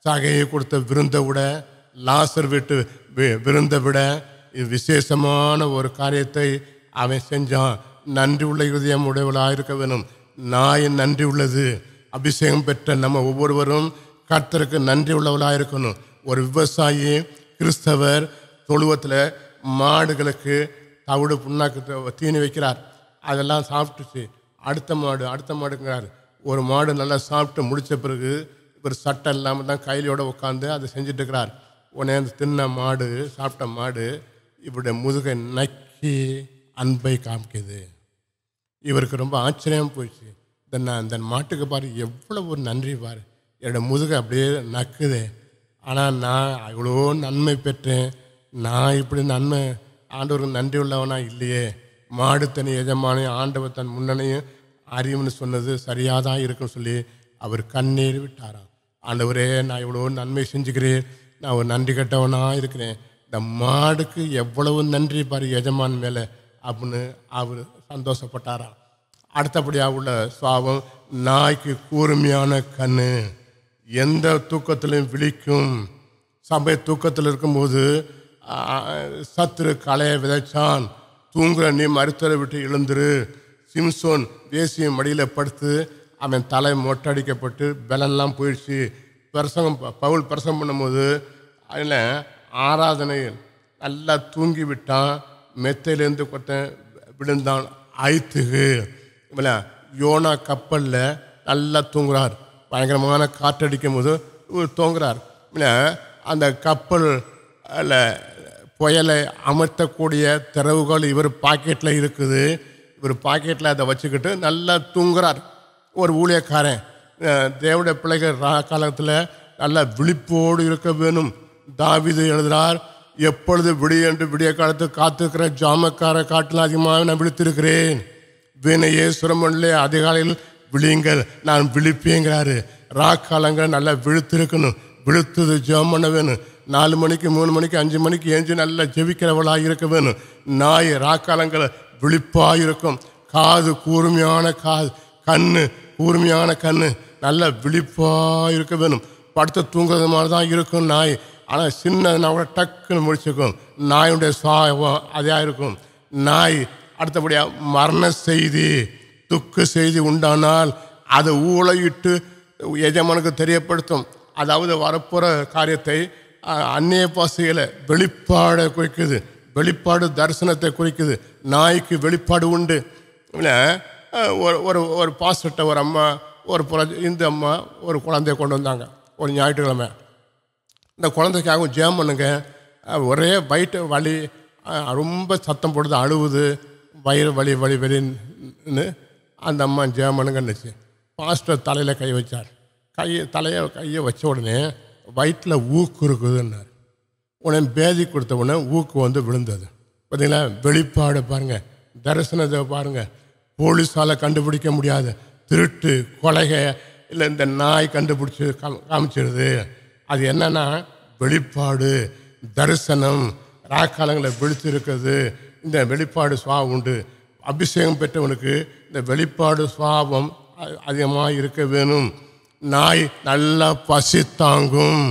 Speaker 2: சகையை கொடுத்த விருந்தை விட, லாசர் வீட்டு விருந்தை விட இது விசேஷமான ஒரு காரியத்தை அவன் செஞ்சான். நன்றி உள்ள இருதயம் உடையவளாக இருக்க வேணும். நாய் நன்றி உள்ளது. அபிஷேகம் பெற்ற நம்ம ஒவ்வொருவரும் கர்த்தருக்கு நன்றி உள்ளவளாக இருக்கணும். ஒரு விவசாயி கிறிஸ்தவர் தொழுவத்தில் மாடுகளுக்கு தவிடு புண்ணாக்கு தீனி வைக்கிறார். அதெல்லாம் சாப்பிட்டுச்சு. அடுத்த மாடுங்கிறார். ஒரு மாடு நல்லா சாப்பிட்டு முடித்த பிறகு இவர் சட்டை இல்லாமல் தான் கையிலோடு உட்காந்து அதை செஞ்சுட்டு இருக்கிறார். உடனே அந்த தின்ன மாடு, சாப்பிட்ட மாடு இவருடைய முதுகை நக்கி அன்பை காமிக்குது. இவருக்கு ரொம்ப ஆச்சரியம் போயிடுச்சு. இந்த மாட்டுக்கு பாரு எவ்வளோ ஒரு நன்றி பாரு, என்னோடய முதுகை அப்படியே நக்குது. ஆனால் நான் இவ்வளோ நன்மை பெற்றேன், நான் இப்படி நன்மை ஆண்டவருக்கு நன்றி உள்ளவனா இல்லையே. மாடு தனி எஜமானே ஆண்டவர் தன் முன்னணையும் அறிவுன்னு சொன்னது சரியாக தான் இருக்குன்னு சொல்லி அவர் கண்ணீர் விட்டாராம். ஆண்டவரே, நான் இவ்வளோ நன்மை செஞ்சுக்கிறேன், நான் ஒரு நன்றி கட்டவனாக இருக்கிறேன். இந்த மாடுக்கு எவ்வளவு நன்றி பாரு எஜமான் மேலே அப்படின்னு அவர் சந்தோஷப்பட்டாராம். அடுத்தபடியாக உள்ள சுவாபம், நாய்க்கு கூர்மையான கண், எந்த தூக்கத்திலையும் விழிக்கும். சபை தூக்கத்தில் இருக்கும்போது சத்துரு களையை விதைச்சான், தூங்குற நீ மருத்துவரை விட்டு எழுந்துரு. சிம்சோன் தேசிய மடியில் படுத்து அவன் தலை மொட்டடிக்கப்பட்டு பலன்லாம் போயிடுச்சு. பவுல் பிரசங்கம் பண்ணும்போது அதில் ஆராதனை நல்லா தூங்கி விட்டான், மெத்தையிலேருந்து கொத்த விழுந்தான் ஐத்துகு. யோனா கப்பலில் நல்லா தூங்குறார், பயங்கரமான காற்றடிக்கும் போது தூங்குறார். அந்த கப்பல் புயலை அமர்த்தக்கூடிய திறவுகள் இவர் பாக்கெட்டில் இருக்குது. இவர் பாக்கெட்டில் அதை வச்சுக்கிட்டு நல்லா தூங்குறார். ஒரு ஊழியக்காரன், தேவடைய பிள்ளைகள் காலத்தில் நல்லா விழிப்போடு இருக்க வேணும். தாவீது எழுதுகிறார், எப்பொழுது விடிய விடிய காலத்துக்கு காத்திருக்கிற ஜாமக்கார காட்டில் அதிகமாக நான் விழித்திருக்கிறேன். வீணையே சுரமணிலே அதிகாலையில் விழியுங்கள், நான் விழிப்பேங்கிறாரு. காலங்கள் நல்லா விழுத்திருக்கணும், விழுத்தது ஜெபம் பண்ண வேணும். 4 மணிக்கு 3 மணிக்கு 5 மணிக்கு ஏஞ்சி நல்லா ஜெபிக்கிறவளாக இருக்க வேணும். நாய் காலங்களை விழிப்பாக இருக்கும். காது கூர்மையான கண்ணு கூர்மையான கண்ணு நல்லா விழிப்பாக இருக்க வேணும். படுத்த தூங்குறது மாதிரி தான் இருக்கும் நாய். ஆனால் சின்னதுனா கூட டக்குன்னு முடிச்சுக்கும். நாயுடைய சுவாபம் அதே இருக்கும். நாய் அடுத்தபடியாக மரண செய்தி, துக்க செய்தி உண்டானால் அதை ஊழையிட்டு எஜமானுக்கு தெரியப்படுத்தும். அதாவது வரப்போகிற காரியத்தை அந்நிய பாசையில் வெளிப்பாடை குறிக்குது, வெளிப்பாடு தரிசனத்தை குறிக்குது. நாய்க்கு வெளிப்பாடு உண்டு. ஒரு பாஸ்டர்கிட்ட ஒரு அம்மா, இந்து அம்மா ஒரு குழந்தைய கொண்டு வந்தாங்க ஒரு ஞாயிற்றுக்கிழமை. இந்த குழந்தைக்காக ஜெபம் பண்ணுங்க, ஒரே வயிற்று வலி, ரொம்ப சத்தம் போடுது, அழுவுது, வயிறு வலி வலின்னு அந்த அம்மா ஜெபம் பண்ணுங்கன்னுச்சு. பாஸ்டர் தலையில் கை வச்சார். கையை வச்ச உடனே வயிற்றில் ஊக்கு இருக்குதுன்னார். உடனே பேதி கொடுத்த உடனே ஊக்கு வந்து விழுந்தது. பார்த்தீங்களா, வெளிப்பாடு பாருங்கள், தரிசனத்தை பாருங்கள். போலீஸால் கண்டுபிடிக்க முடியாது திருட்டு கொலைகை இல்லை இந்த நாய் கண்டுபிடிச்சி காமிச்சிடுது. அது என்னன்னா வெளிப்பாடு தரிசனம். ராக்காலங்களை விழித்து இருக்கிறது. இந்த வெளிப்பாடு சுவாபம் உண்டு. அபிஷேகம் பெற்றவனுக்கு இந்த வெளிப்பாடு சுவாபம் அதிகமாக இருக்க வேணும். நாய் நல்லா பசி தாங்கும்.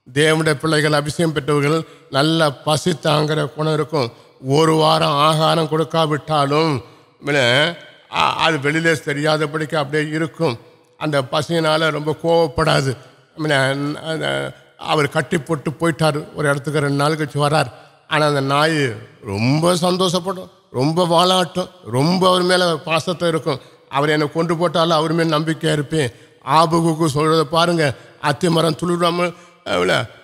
Speaker 2: தேவனுடைய பிள்ளைகள் அபிஷேகம் பெற்றவர்கள் நல்ல பசி தாங்கிற குணம் இருக்கும். ஒரு வாரம் ஆகாரம் கொடுக்காவிட்டாலும் அது வெளியிலே தெரியாதபடிக்கு அப்படியே இருக்கும். அந்த பசியினால் ரொம்ப கோவப்படாது. அவர் கட்டி போட்டு போயிட்டார் ஒரு இடத்துக்கு, 2 நாள் கழிச்சு வரார். ஆனால் அந்த நாய் ரொம்ப சந்தோஷப்படும், ரொம்ப வாழாட்டும், ரொம்ப அவர் மேலே பாசத்தை இருக்கும். அவர் என்னை கொண்டு போட்டாலும் அவர் மேலே நம்பிக்கையாக இருப்பேன். ஆபகுக்கு சொல்கிறத பாருங்கள், அத்தி மரம் துளிராமல்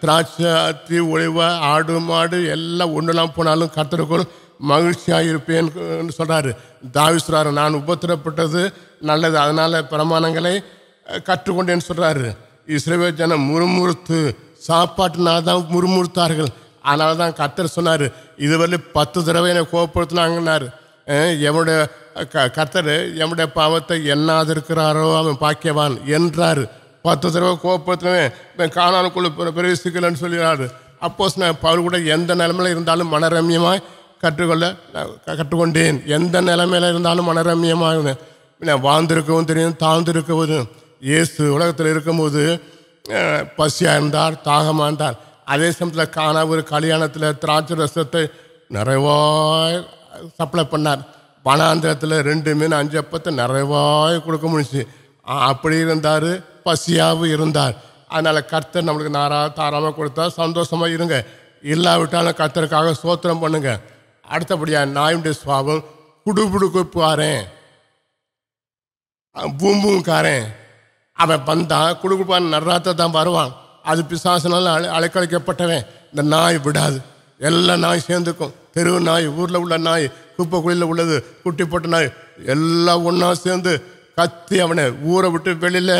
Speaker 2: திராட்சை அத்தி ஒளிவா ஆடு மாடு எல்லாம் ஒன்றுலாம் போனாலும் கர்த்தருக்குள் மகிழ்ச்சியாக இருப்பேன்னு சொல்கிறாரு. தாவீது சொல்கிறாரு, நான் உபத்திரப்பட்டது நல்லது, அதனால் பிரமாணங்களை கற்றுக்கொண்டேன்னு சொல்கிறாரு. இஸ்ரவேல் ஜனம் முறுமுறுத்து சாப்பாட்டுனால தான் முறுமுறுத்தார்கள். அதனால தான் கர்த்தர் சொன்னார், இதுவரை 10 தடவை என்னை கோபப்படுத்தினாங்கன்னாரு. எவனுடைய கர்த்தர் எவனுடைய பாவத்தை எண்ணாது இருக்கிறாரோ அவன் பாக்கியவான் என்றார். 10 தடவை கோபப்படுத்தினவன் கானானுக்குள்ள பிரவேசிக்கலன்னு சொல்லிடுறாரு. அப்போஸ் நான் பவுல் கூட எந்த நிலைமையில் இருந்தாலும் மனரம்யமாய் கற்றுக்கொண்டேன். எந்த நிலைமையில் இருந்தாலும் மனரம்யமாக வாழ்ந்திருக்கவும் தெரியும், தாழ்ந்திருக்கவும். இயேசு உலகத்தில் இருக்கும்போது பசியாக இருந்தார், தாகமாக இருந்தார். அதே சமயத்தில் காணா ஒரு கல்யாணத்தில் திராட்சை ரசத்தை நிறைவாய் சப்ளை பண்ணார். வனாந்திரத்தில் 2 மீன் 5 அப்பத்தை நிறைவாய் கொடுக்க முடிச்சு. அப்படி இருந்தார், பசியாகவும் இருந்தார். அதனால் கர்த்தர் நம்மளுக்கு தாராளமாக கொடுத்தா சந்தோஷமாக இருங்க. இல்லாவிட்டாலும் கர்த்தருக்காக ஸ்தோத்திரம் பண்ணுங்க. அடுத்தபடியாக நாயுடைய சுவாபம் குடுகுடுக்குப்பாரன், பூம்பூங்காரன். அவன் வந்தான் குடுகுடுப்பான், நடுராத்த தான் வருவான். அது பிசாசினால அழைக்கழிக்கப்பட்டவன். இந்த நாய் விடாது, எல்லா நாய் சேர்ந்துக்கும். தெருவு நாய், ஊரில் உள்ள நாய், குப்பை குழியில் உள்ளது, குட்டி போட்ட நாய் எல்லாம் ஒன்றா சேர்ந்து கத்தி அவனை ஊரை விட்டு வெளியில்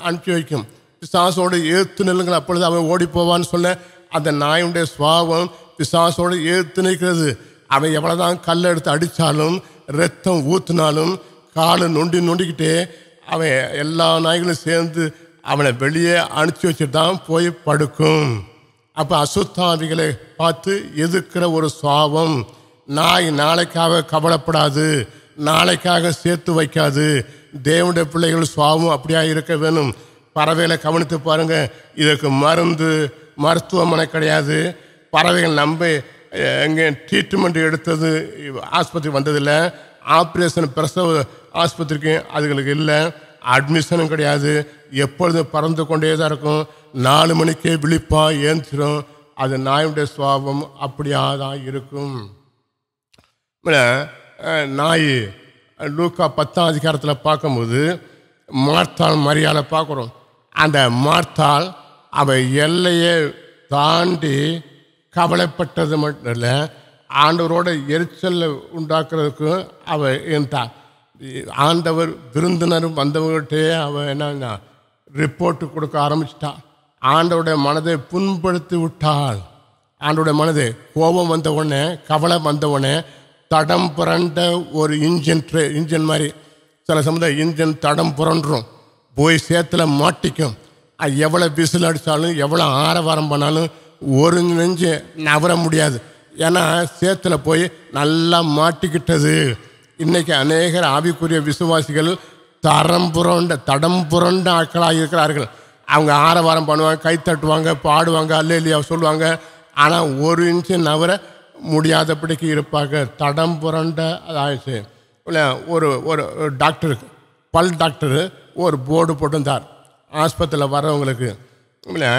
Speaker 2: அனுப்பி வைக்கும். பிசாசோடு ஏற்று நில்லுங்கள், அப்பொழுது அவன் ஓடி போவான்னு சொன்ன அந்த நாயுடைய சுவாபம் பிசாசோடு ஏற்று நிற்கிறது. அவன் எவ்வளோதான் கல் எடுத்து அடித்தாலும் ரத்தம் ஊற்றினாலும் காலை நொண்டிக்கிட்டே அவன் எல்லா நாய்களும் சேர்ந்து அவனை வெளியே அனுப்பிச்சி வச்சுட்டு தான் போய் படுக்கும். அப்போ அசுத்தாவிகளை பார்த்து எதிர்க்கிற ஒரு சுவாபம். நாய் நாளைக்காக கவலைப்படாது, நாளைக்காக சேர்த்து வைக்காது. தேவனுடைய பிள்ளைகள் சுவாபம் அப்படியா இருக்க வேணும். பறவைகளை கவனித்து பாருங்க, இதுக்கு மருத்துவமனை கிடையாது. பறவைகள் நம்ப எங்கே ட்ரீட்மெண்ட் எடுத்தது ஆஸ்பத்திரி வந்ததில்லை, ஆப்ரேஷன் பிரசவ ஆஸ்பத்திரிக்கு அதுகளுக்கு இல்லை, அட்மிஷனும் கிடையாது. எப்பொழுதும் பறந்து கொண்டே தான் இருக்கும். 4 மணிக்கே விழிப்பா ஏந்திரும். அது நாயுடைய சுவாபம் அப்படியா தான் இருக்கும். நாய் லூக்கா 10ஆம் அதிகாரத்தில் பார்க்கும்போது மார்த்தாள் மரியாதை பார்க்குறோம். அந்த மார்த்தாள் அவள் எல்லையை தாண்டி கவலைப்பட்டது மட்டும் இல்லை, ஆண்டவரோட எரிச்சல் உண்டாக்குறதுக்கு அவள் இருந்தாள். ஆண்டவர் விருந்தினர் வந்தவர்கிட்டே அவள் என்ன ரிப்போர்ட்டு கொடுக்க ஆரம்பிச்சிட்டா. ஆண்டவருடைய மனதை புண்படுத்தி விட்டாள். ஆண்டவருடைய மனதை கோபம் வந்த உடனே, கவலை வந்த உடனே தடம் புரண்ட ஒரு இன்ஜின் மாதிரி சில சமயம் இன்ஜின் தடம் புரண்டுரும், போய் சேத்துல மாட்டிக்கும். அது எவ்வளோ விசில் அடித்தாலும் எவ்வளோ ஆரவாரம் பண்ணாலும் ஒரு நெஞ்சு நவர முடியாது. ஏன்னா சேத்துல போய் நல்லா மாட்டிக்கிட்டது. இன்றைக்கி அநேகர் ஆவிக்குரிய விசுவாசிகள் தடம் புரண்ட ஆட்களாக இருக்கிறார்கள். அவங்க ஆரவாரம் பண்ணுவாங்க, கை தட்டுவாங்க, பாடுவாங்க, அல்லேலியா சொல்லுவாங்க. ஆனால் ஒரு இன்ச்சு நவர முடியாதபடிக்கு இருப்பாங்க. தடம் புரண்ட ஆயிடுச்சு. இல்லை, ஒரு டாக்டருக்கு, பல் டாக்டரு ஒரு போர்டு போட்டிருந்தார் ஆஸ்பத்திரியில் வரவங்களுக்கு. இல்லை,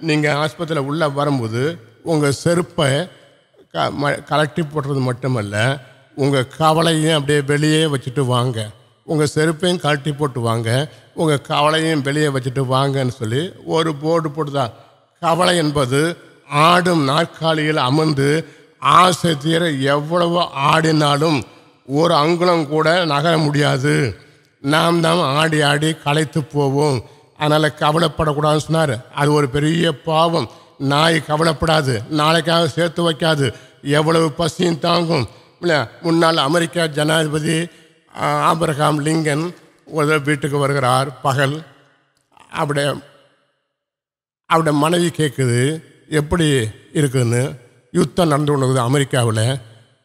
Speaker 2: நீங்கள் ஆஸ்பத்திரியில் உள்ளே வரும்போது உங்கள் செருப்பை கலட்டி போடுறது மட்டுமல்ல, உங்கள் கவலையும் அப்படியே வெளியே வச்சுட்டு வாங்க, உங்கள் செருப்பையும் கழட்டி போட்டு வாங்க, உங்கள் கவலையும் வெளியே வச்சுட்டு வாங்கன்னு சொல்லி ஒரு போர்டு போட்டுதான். கவலை என்பது ஆடும் நாற்காலியில் அமர்ந்து ஆசை தீர எவ்வளவோ ஆடினாலும் ஒரு அங்குலம் கூட நகர முடியாது. நாம் தான் ஆடி ஆடி களைத்து போவோம். அதனால் கவலைப்படக்கூடாதுன்னு சொன்னார். அது ஒரு பெரிய பாவம். நாய் கவலைப்படாது, நாளைக்காக சேர்த்து வைக்காது, எவ்வளவு பசியும் தாங்கும். இல்லை, முன்னாள் அமெரிக்கா ஜனாதிபதி ஆபிரகாம் லிங்கன் ஒரு வீட்டுக்கு வருகிறார் பகல். அவருடைய மனைவி கேட்குது எப்படி இருக்குதுன்னு. யுத்தம் நடந்து கொண்டு அமெரிக்காவில்.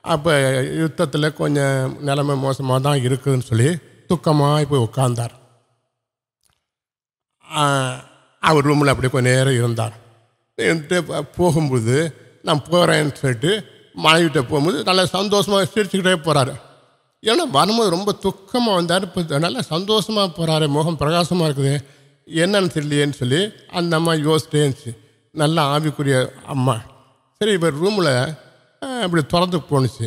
Speaker 2: அப்போ யுத்தத்தில் கொஞ்சம் நிலைமை மோசமாக தான் இருக்குதுன்னு சொல்லி துக்கமாக போய் உட்கார்ந்தார். அவர் ரூமில் அப்படி கொஞ்சம் நேரம் இருந்தார். போகும்போது நான் போகிறேன்னு சொல்லிட்டு மனைவிட்ட போகும்போது நல்லா சந்தோஷமாக சிரிச்சுக்கிட்டே போகிறாரு. ஏன்னா வரும்போது ரொம்ப துக்கமாக வந்தார். இப்போ நல்லா சந்தோஷமாக போகிறாரு, முகம் பிரகாசமாக இருக்குது, என்னன்னு தெரியலையேன்னு சொல்லி அந்த அம்மா யோசிச்சிட்டே இருந்துச்சு. நல்லா ஆவிக்குரிய அம்மா. சரி, இப்போ ரூமில் இப்படி திறந்து போணுச்சு.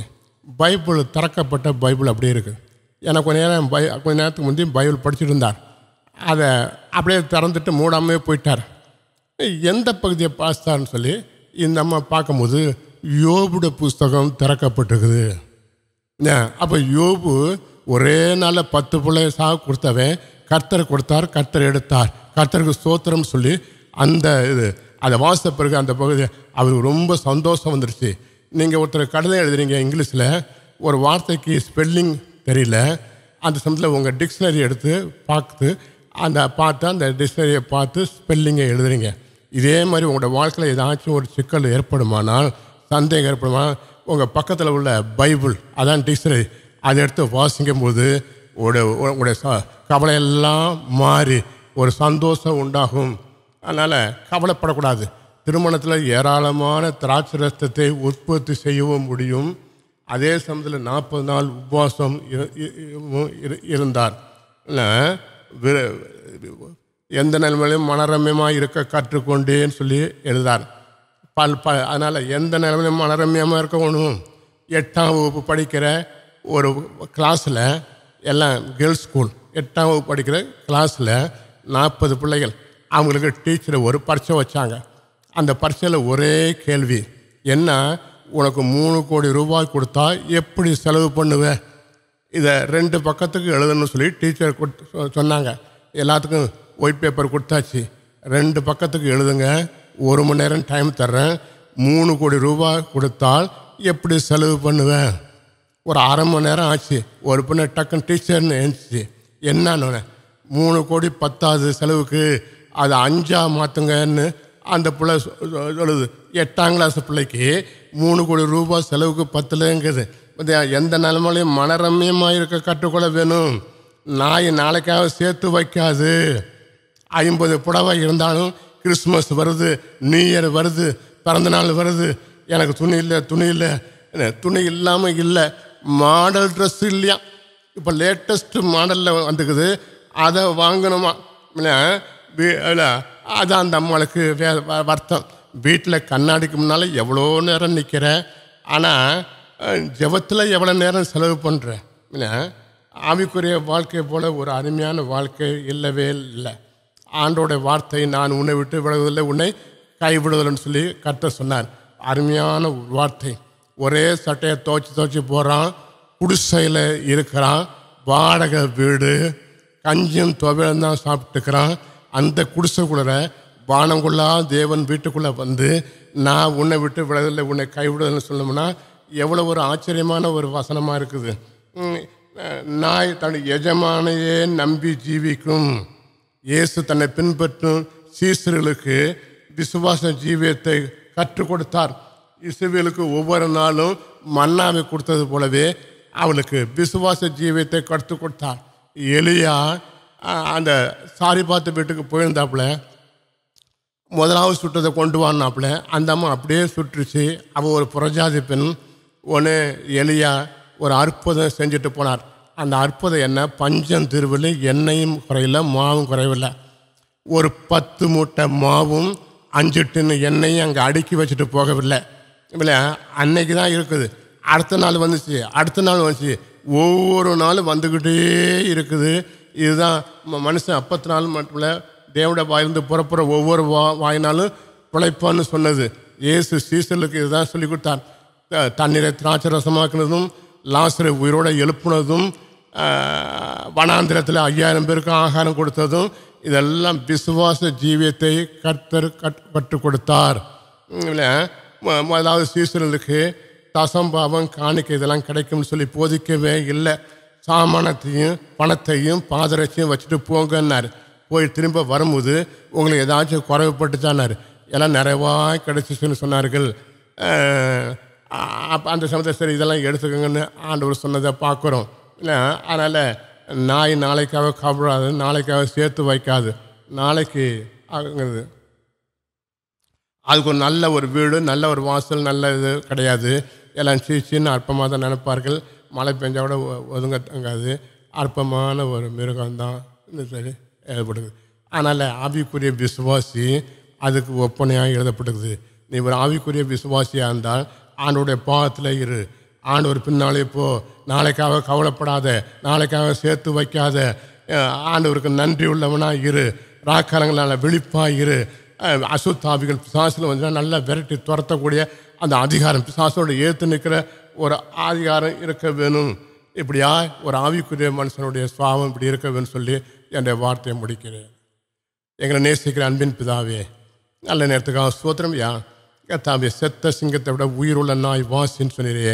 Speaker 2: பைபிள், திறக்கப்பட்ட பைபிள் அப்படியே இருக்குது. எனக்கு கொஞ்ச நேரத்துக்கு முந்தைய பைபிள் படிச்சுட்டு இருந்தார். அதை அப்படியே திறந்துட்டு மூடாமே போயிட்டார். எந்த பகுதியை பாஸ்தான்னு சொல்லி இந்த அம்மா பார்க்கும்போது யோபுட புஸ்தகம் திறக்கப்பட்டிருக்குது. அப்போ யோபு ஒரே நாளில் 10 பிள்ளை சாக கொடுத்தவன் கர்த்தர் கொடுத்தார், கர்த்தர் எடுத்தார், கர்த்தருக்கு ஸ்தோத்திரம் சொல்லி அந்த அதை வாசித்த பிறகு அந்த பகுதி அவருக்கு ரொம்ப சந்தோஷம் வந்துடுச்சு. நீங்கள் ஒருத்தர் கடிதம் எழுதுறீங்க இங்கிலீஷில், ஒரு வார்த்தைக்கு ஸ்பெல்லிங் தெரியல, அந்த சமயத்தில் உங்கள் டிக்ஷனரி எடுத்து பார்த்து அந்த டிக்ஷனரியை பார்த்து ஸ்பெல்லிங்கை எழுதுறீங்க. இதே மாதிரி உங்களோட வாழ்க்கையில் ஏதாச்சும் ஒரு சிக்கல் ஏற்படுமானால், சந்தேகம் ஏற்படுமானால், உங்கள் பக்கத்தில் உள்ள பைபிள், அதான் டிக்ஷனரி, அதை எடுத்து வாசிக்கும் போது உங்களுடைய கவலையெல்லாம் மாறி ஒரு சந்தோஷம் உண்டாகும். அதனால் கவலைப்படக்கூடாது. திருமணத்தில் ஏராளமான திராட்சை ரசத்தை உற்பத்தி செய்யவும் முடியும். அதே சமயத்தில் 40 நாள் உபவாசம் இருந்தார். எந்த நிலைமையிலும் மனரம்யமாக இருக்க கற்றுக்கொண்டேன்னு சொல்லி எழுதார். அதனால் எந்த நிலைமையிலும் மனரம்யமாக இருக்கணும். 8ஆம் வகுப்பு படிக்கிற ஒரு கிளாஸில், எல்லாம் கேர்ள்ஸ் ஸ்கூல், 8ஆம் வகுப்பு படிக்கிற கிளாஸில் 40 பிள்ளைகள். அவங்களுக்கு டீச்சர் ஒரு பரீட்சை வச்சாங்க. அந்த பரீட்சையில் ஒரே கேள்வி, என்ன, உனக்கு 3 கோடி ரூபாய் கொடுத்தா எப்படி செலவு பண்ணுவேன், இதை 2 பக்கத்துக்கு எழுதணும்னு சொல்லி டீச்சர் சொன்னாங்க. எல்லாத்துக்கும் ஒயிட் பேப்பர் கொடுத்தாச்சு. 2 பக்கத்துக்கு எழுதுங்க, 1 மணி நேரம் டைம் தர்றேன், 3 கோடி ரூபாய் கொடுத்தால் எப்படி செலவு பண்ணுவேன். ஒரு அரை மணி நேரம் ஆச்சு. ஒரு பொண்ணு டக்குன்னு டீச்சர்னு எழுந்துச்சு. என்னன்னு, 3 கோடி பத்தாது செலவுக்கு, அது 5ஆ மாற்றுங்கன்னு அந்த பிள்ளை சொல்லுது. 8ஆம் கிளாஸ் பிள்ளைக்கு 3 கோடி ரூபாய் செலவுக்கு பத்தலைங்குது. எந்த நிலைமையிலையும் மனரம்யமாக இருக்க கற்றுக்கொள்ள வேணும். நாய் நாளைக்காக சேர்த்து வைக்காது. 50 புடவை இருந்தாலும் கிறிஸ்மஸ் வருது, நியூ இயர் வருது, பிறந்தநாள் வருது, எனக்கு துணி இல்லை, துணி இல்லாமல் இல்லை, மாடல் ட்ரெஸ் இல்லையா, இப்போ லேட்டஸ்ட் மாடலில் வந்துக்குது, அதை வாங்கணுமா, அதான் அந்த அம்மாளுக்கு வருத்தம். வீட்டில் கண்ணாடிக்கு முன்னால் எவ்வளோ நேரம் நிற்கிறேன், ஆனால் ஜெபத்தில் எவ்வளோ நேரம் செலவு பண்ணுறேன். ஆவிக்குரிய வாழ்க்கை போல் ஒரு அருமையான வாழ்க்கை இல்லவே இல்லை. ஆண்டோடைய வார்த்தை, நான் உன்னை விட்டு விடுவதில்லை, உன்னை கைவிடுவதில்லைன்னு சொல்லி கர்த்தர் சொன்னார். அருமையான வார்த்தை. ஒரே சட்டையை துவைச்சி போகிறான், குடிசையில் இருக்கிறான், வாடகை வீடு, கஞ்சியும் துவையலும் தான் சாப்பிட்டுக்கிறான். அந்த குடிசைக்குள்ள வானங்குள்ளா தேவன் வீட்டுக்குள்ளே வந்து, நான் உன்னை விட்டு விடுவதில்லை, உன்னை கைவிடுவதில்லைன்னு சொல்லணும்னா எவ்வளோ ஒரு ஆச்சரியமான ஒரு வசனமாக இருக்குது. நாய் தன் எஜமானையே நம்பி ஜீவிக்கும். இயேசு தன்னை பின்பற்றும் சீசர்களுக்கு விசுவாச ஜீவியத்தை கற்றுக் கொடுத்தார். இஸ்ரவேலுக்கு ஒவ்வொரு நாளும் மன்னாவை கொடுத்தது போலவே அவளுக்கு விசுவாச ஜீவியத்தை கற்றுக் கொடுத்தார். எலியா அந்த சாரிபாத்து வீட்டுக்கு போயிருந்தாப்புல, முதலாவது சுட்டதை கொண்டு வானாப்புல, அந்த அம்மா அப்படியே சுட்டுருச்சு. அவள் ஒரு புறஜாதி பெண். ஒன்று எலியா ஒரு அற்புதம் செஞ்சுட்டு போனார். அந்த அற்புதம் என்ன, பஞ்சம் திருவிழி, எண்ணெயும் குறையில, மாவும் குறைவில்லை. ஒரு 10 மூட்டை மாவும் 5 டின்னு எண்ணெயும் அங்கே அடுக்கி வச்சுட்டு போகவில்லை. இல்லை, அன்னைக்கு தான் இருக்குது. அடுத்த நாள் வந்துச்சு, அடுத்த நாள் வந்துச்சு, ஒவ்வொரு நாளும் வந்துக்கிட்டே இருக்குது. இதுதான் மனுஷன் 54 மட்டும் இல்லை, தேவனுடைய வாயிலிருந்து புறப்புற ஒவ்வொரு வாயினாலும் பிழைப்பான்னு சொன்னது. இயேசு சீசர்களுக்கு இதுதான் சொல்லி கொடுத்தார். தண்ணீரை திராட்சை ரசமாக்குனதும், லாசரை உயிரோட எழுப்புனதும், வனாந்திரத்தில் 5000 பேருக்கு ஆகாரம் கொடுத்ததும், இதெல்லாம் விசுவாச ஜீவியத்தை கர்த்தர் கற்றுக் கொடுத்தார். முதலாவது சீசர்களுக்கு தசம்பாவம், காணிக்கை இதெல்லாம் கிடைக்கும்னு சொல்லி போதிக்கவே இல்லை. சாமானத்தையும் பணத்தையும் பாதரட்சியும் வச்சுட்டு போங்கன்னார். போய் திரும்ப வரும்போது உங்களுக்கு ஏதாச்சும் குறைவுபட்டுச்சானார். எல்லாம் நிறைவாக கிடைச்சிச்சுன்னு சொன்னார்கள். அந்த சமயத்தை சரி இதெல்லாம் எடுத்துக்கோங்கன்னு ஆண்டவர் சொன்னதை பார்க்குறோம். இல்லை, அதனால் நாய் நாளைக்காக கவராது, நாளைக்காக சேர்த்து வைக்காது. நாளைக்கு ஆகுங்கிறது அதுக்கு ஒரு நல்ல ஒரு வீடு, நல்ல ஒரு வாசல், நல்ல இது கிடையாது. எல்லாம் சின்ன அற்பமாக தான் நினைப்பார்கள். மழை பெஞ்சா கூட ஒதுங்கங்காது. அற்பமான ஒரு மிருகம்தான் சரி ஏற்படுது. அதனால் ஆவிக்குரிய விசுவாசி அதுக்கு ஒப்பனையாக எழுதப்படுது. நீ ஒரு ஆவிக்குரிய விசுவாசியாக இருந்தால் ஆண்டோடைய பாகத்தில் இரு. ஆண்டவர் பின்னாலே போ. நாளைக்காக கவலைப்படாத, நாளைக்காக சேர்த்து வைக்காத. ஆண்டவருக்கு நன்றி உள்ளவனாக இரு. ராக்காலங்களால் விழிப்பாக இரு. அசுத்தாவிகள் பிசாசில் வந்து நல்லா விரட்டி துரத்தக்கூடிய அந்த அதிகாரம், பிசாசோடு ஏற்று நிற்கிற ஒரு அதிகாரம் இருக்க வேணும். இப்படியா ஒரு ஆவிக்குரிய மனுஷனுடைய சுவாபம் இப்படி இருக்க வேணும்னு சொல்லி என்னுடைய வார்த்தையை முடிக்கிறேன். எங்களை நேசிக்கிற அன்பின் பிதாவே, நல்ல நேரத்துக்காக ஸ்தோத்திரம். கத்தாவே, செத்த சிங்கத்தை விட உயிருள்ள நாய் வாசின்னு சொன்னீரே,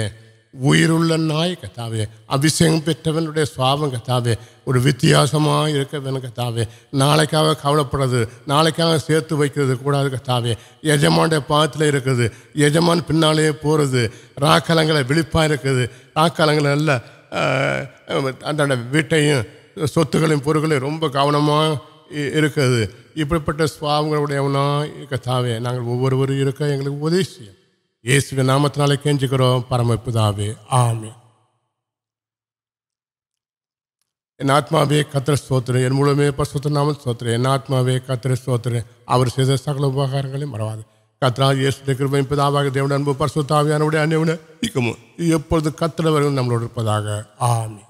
Speaker 2: உயிருள்ள நாய் கத்தாவே, அபிஷேகம் பெற்றவனுடைய சுவாபம் கத்தாவே ஒரு வித்தியாசமாக இருக்க வேணும் கத்தாவே. நாளைக்காக கவலைப்படுறது, நாளைக்காக சேர்த்து வைக்கிறது கூடாது கத்தாவே. எஜமானுடைய பாகத்தில் இருக்குது, எஜமான் பின்னாலேயே போகிறது, ராக்கலங்களை விழிப்பாக இருக்குது, ராக்கலங்களை நல்ல அந்த வீட்டையும் சொத்துக்களையும் பொருட்களையும் ரொம்ப கவனமாக இருக்குது. இப்படிப்பட்ட சுவாபங்களுடையவனா கத்தாவே நாங்கள் ஒவ்வொருவரும் இருக்க எங்களுக்கு உதவி செய்யும். இயேசுவின் நாமத்தினாலே கெஞ்சுக்கிறோம் பரமபிதாவே, ஆமென். என் ஆத்மாவே கர்த்தரை ஸ்தோத்திரம், என் முழுமே பரிசுத்த நாமத்தை ஸ்தோத்திரம். என் ஆத்மாவே கர்த்தரை ஸ்தோத்திரம், அவர் செய்த சகல உபகாரங்களையும் மறவாது. கர்த்தராகிய இயேசு கிருபையும் பிதாவாகிய தேவனுடைய அன்பு பரிசுத்த ஆவியானவருடைய அன்யோன்ய ஐக்கியமும் எப்பொழுது கர்த்தர் வரையும் நம்மளோடு இருப்பதாக. ஆமென்.